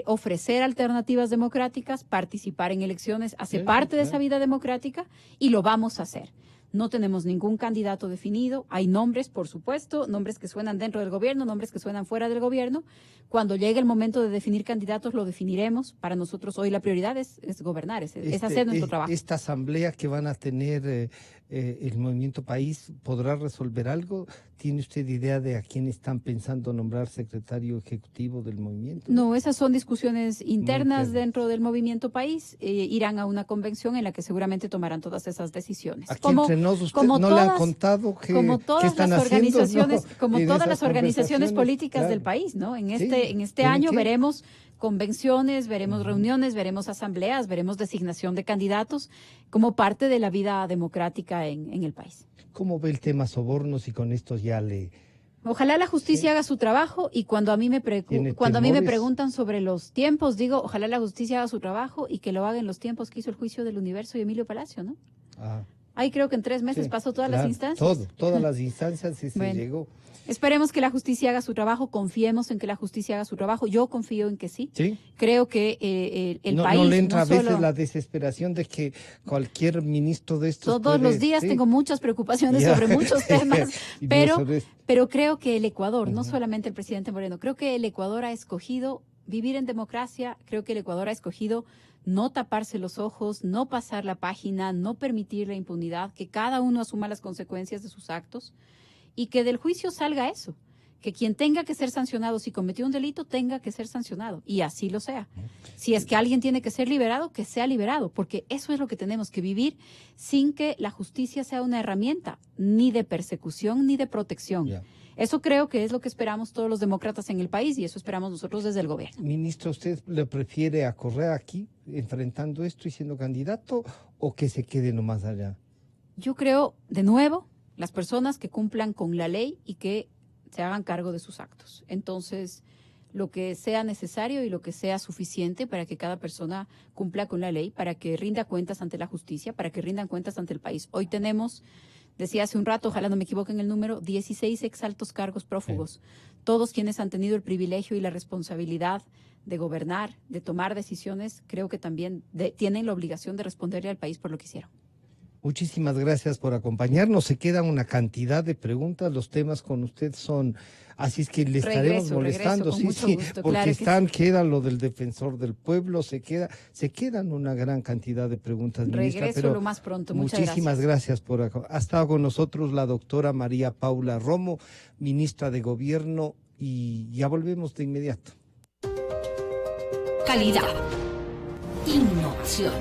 ofrecer alternativas democráticas, participar en elecciones, hace parte de esa vida democrática y lo vamos a hacer. No tenemos ningún candidato definido. Hay nombres, por supuesto, nombres que suenan dentro del gobierno, nombres que suenan fuera del gobierno. Cuando llegue el momento de definir candidatos, lo definiremos. Para nosotros hoy la prioridad es gobernar, es hacer nuestro trabajo. ¿Esta asamblea que van a tener el Movimiento País podrá resolver algo? ¿Tiene usted idea de a quién están pensando nombrar secretario ejecutivo del movimiento? No, esas son discusiones internas dentro del Movimiento País. Irán a una convención en la que seguramente tomarán todas esas decisiones. Aquí entre nos, usted no le han contado qué están haciendo, ¿no? Como En todas esas las organizaciones conversaciones, políticas claro. del país, ¿no? En Sí, este tiene año que- veremos convenciones, veremos reuniones, veremos asambleas, veremos designación de candidatos como parte de la vida democrática en el país. ¿Cómo ve el tema sobornos y con esto ya le... Ojalá la justicia haga su trabajo y cuando a mí me ¿Tiene temores? preguntan sobre los tiempos, digo, ojalá la justicia haga su trabajo y que lo haga en los tiempos que hizo el juicio del Universo y Emilio Palacio, ¿no? Ah, Ahí creo que en 3 meses sí, pasó todas claro, las instancias. todas las instancias y se Bueno. llegó. Esperemos que la justicia haga su trabajo, confiemos en que la justicia haga su trabajo. Yo confío en que sí. ¿Sí? Creo que el No, país no le entra no a veces solo- la desesperación de que cualquier ministro de estos todos puede- los días sí. tengo muchas preocupaciones Ya. sobre muchos temas, Y no pero sobre esto. Pero creo que el Ecuador, no Ujú. solamente el presidente Moreno, creo que el Ecuador ha escogido vivir en democracia, creo que el Ecuador ha escogido no taparse los ojos, no pasar la página, no permitir la impunidad, que cada uno asuma las consecuencias de sus actos y que del juicio salga eso, que quien tenga que ser sancionado si cometió un delito tenga que ser sancionado y así lo sea. Si es que alguien tiene que ser liberado, que sea liberado, porque eso es lo que tenemos que vivir sin que la justicia sea una herramienta ni de persecución ni de protección. Ya. Eso creo que es lo que esperamos todos los demócratas en el país y eso esperamos nosotros desde el gobierno. Ministro, ¿usted le prefiere a Correa aquí, enfrentando esto y siendo candidato, o que se quede nomás allá? Yo creo, de nuevo, las personas que cumplan con la ley y que se hagan cargo de sus actos. Entonces, lo que sea necesario y lo que sea suficiente para que cada persona cumpla con la ley, para que rinda cuentas ante la justicia, para que rindan cuentas ante el país. Hoy tenemos, decía hace un rato, ojalá no me equivoque en el número, 16 exaltos cargos prófugos. Todos quienes han tenido el privilegio y la responsabilidad de gobernar, de tomar decisiones, creo que también tienen la obligación de responderle al país por lo que hicieron. Muchísimas gracias por acompañarnos. Se quedan una cantidad de preguntas. Los temas con usted son... Así es que le estaremos molestando. con mucho gusto, porque claro que queda lo del defensor del pueblo, se quedan una gran cantidad de preguntas, ministra. Regreso Pero lo más pronto. Muchas muchísimas gracias por ha estado con nosotros la doctora María Paula Romo, ministra de Gobierno, y ya volvemos de inmediato. Calidad. Innovación.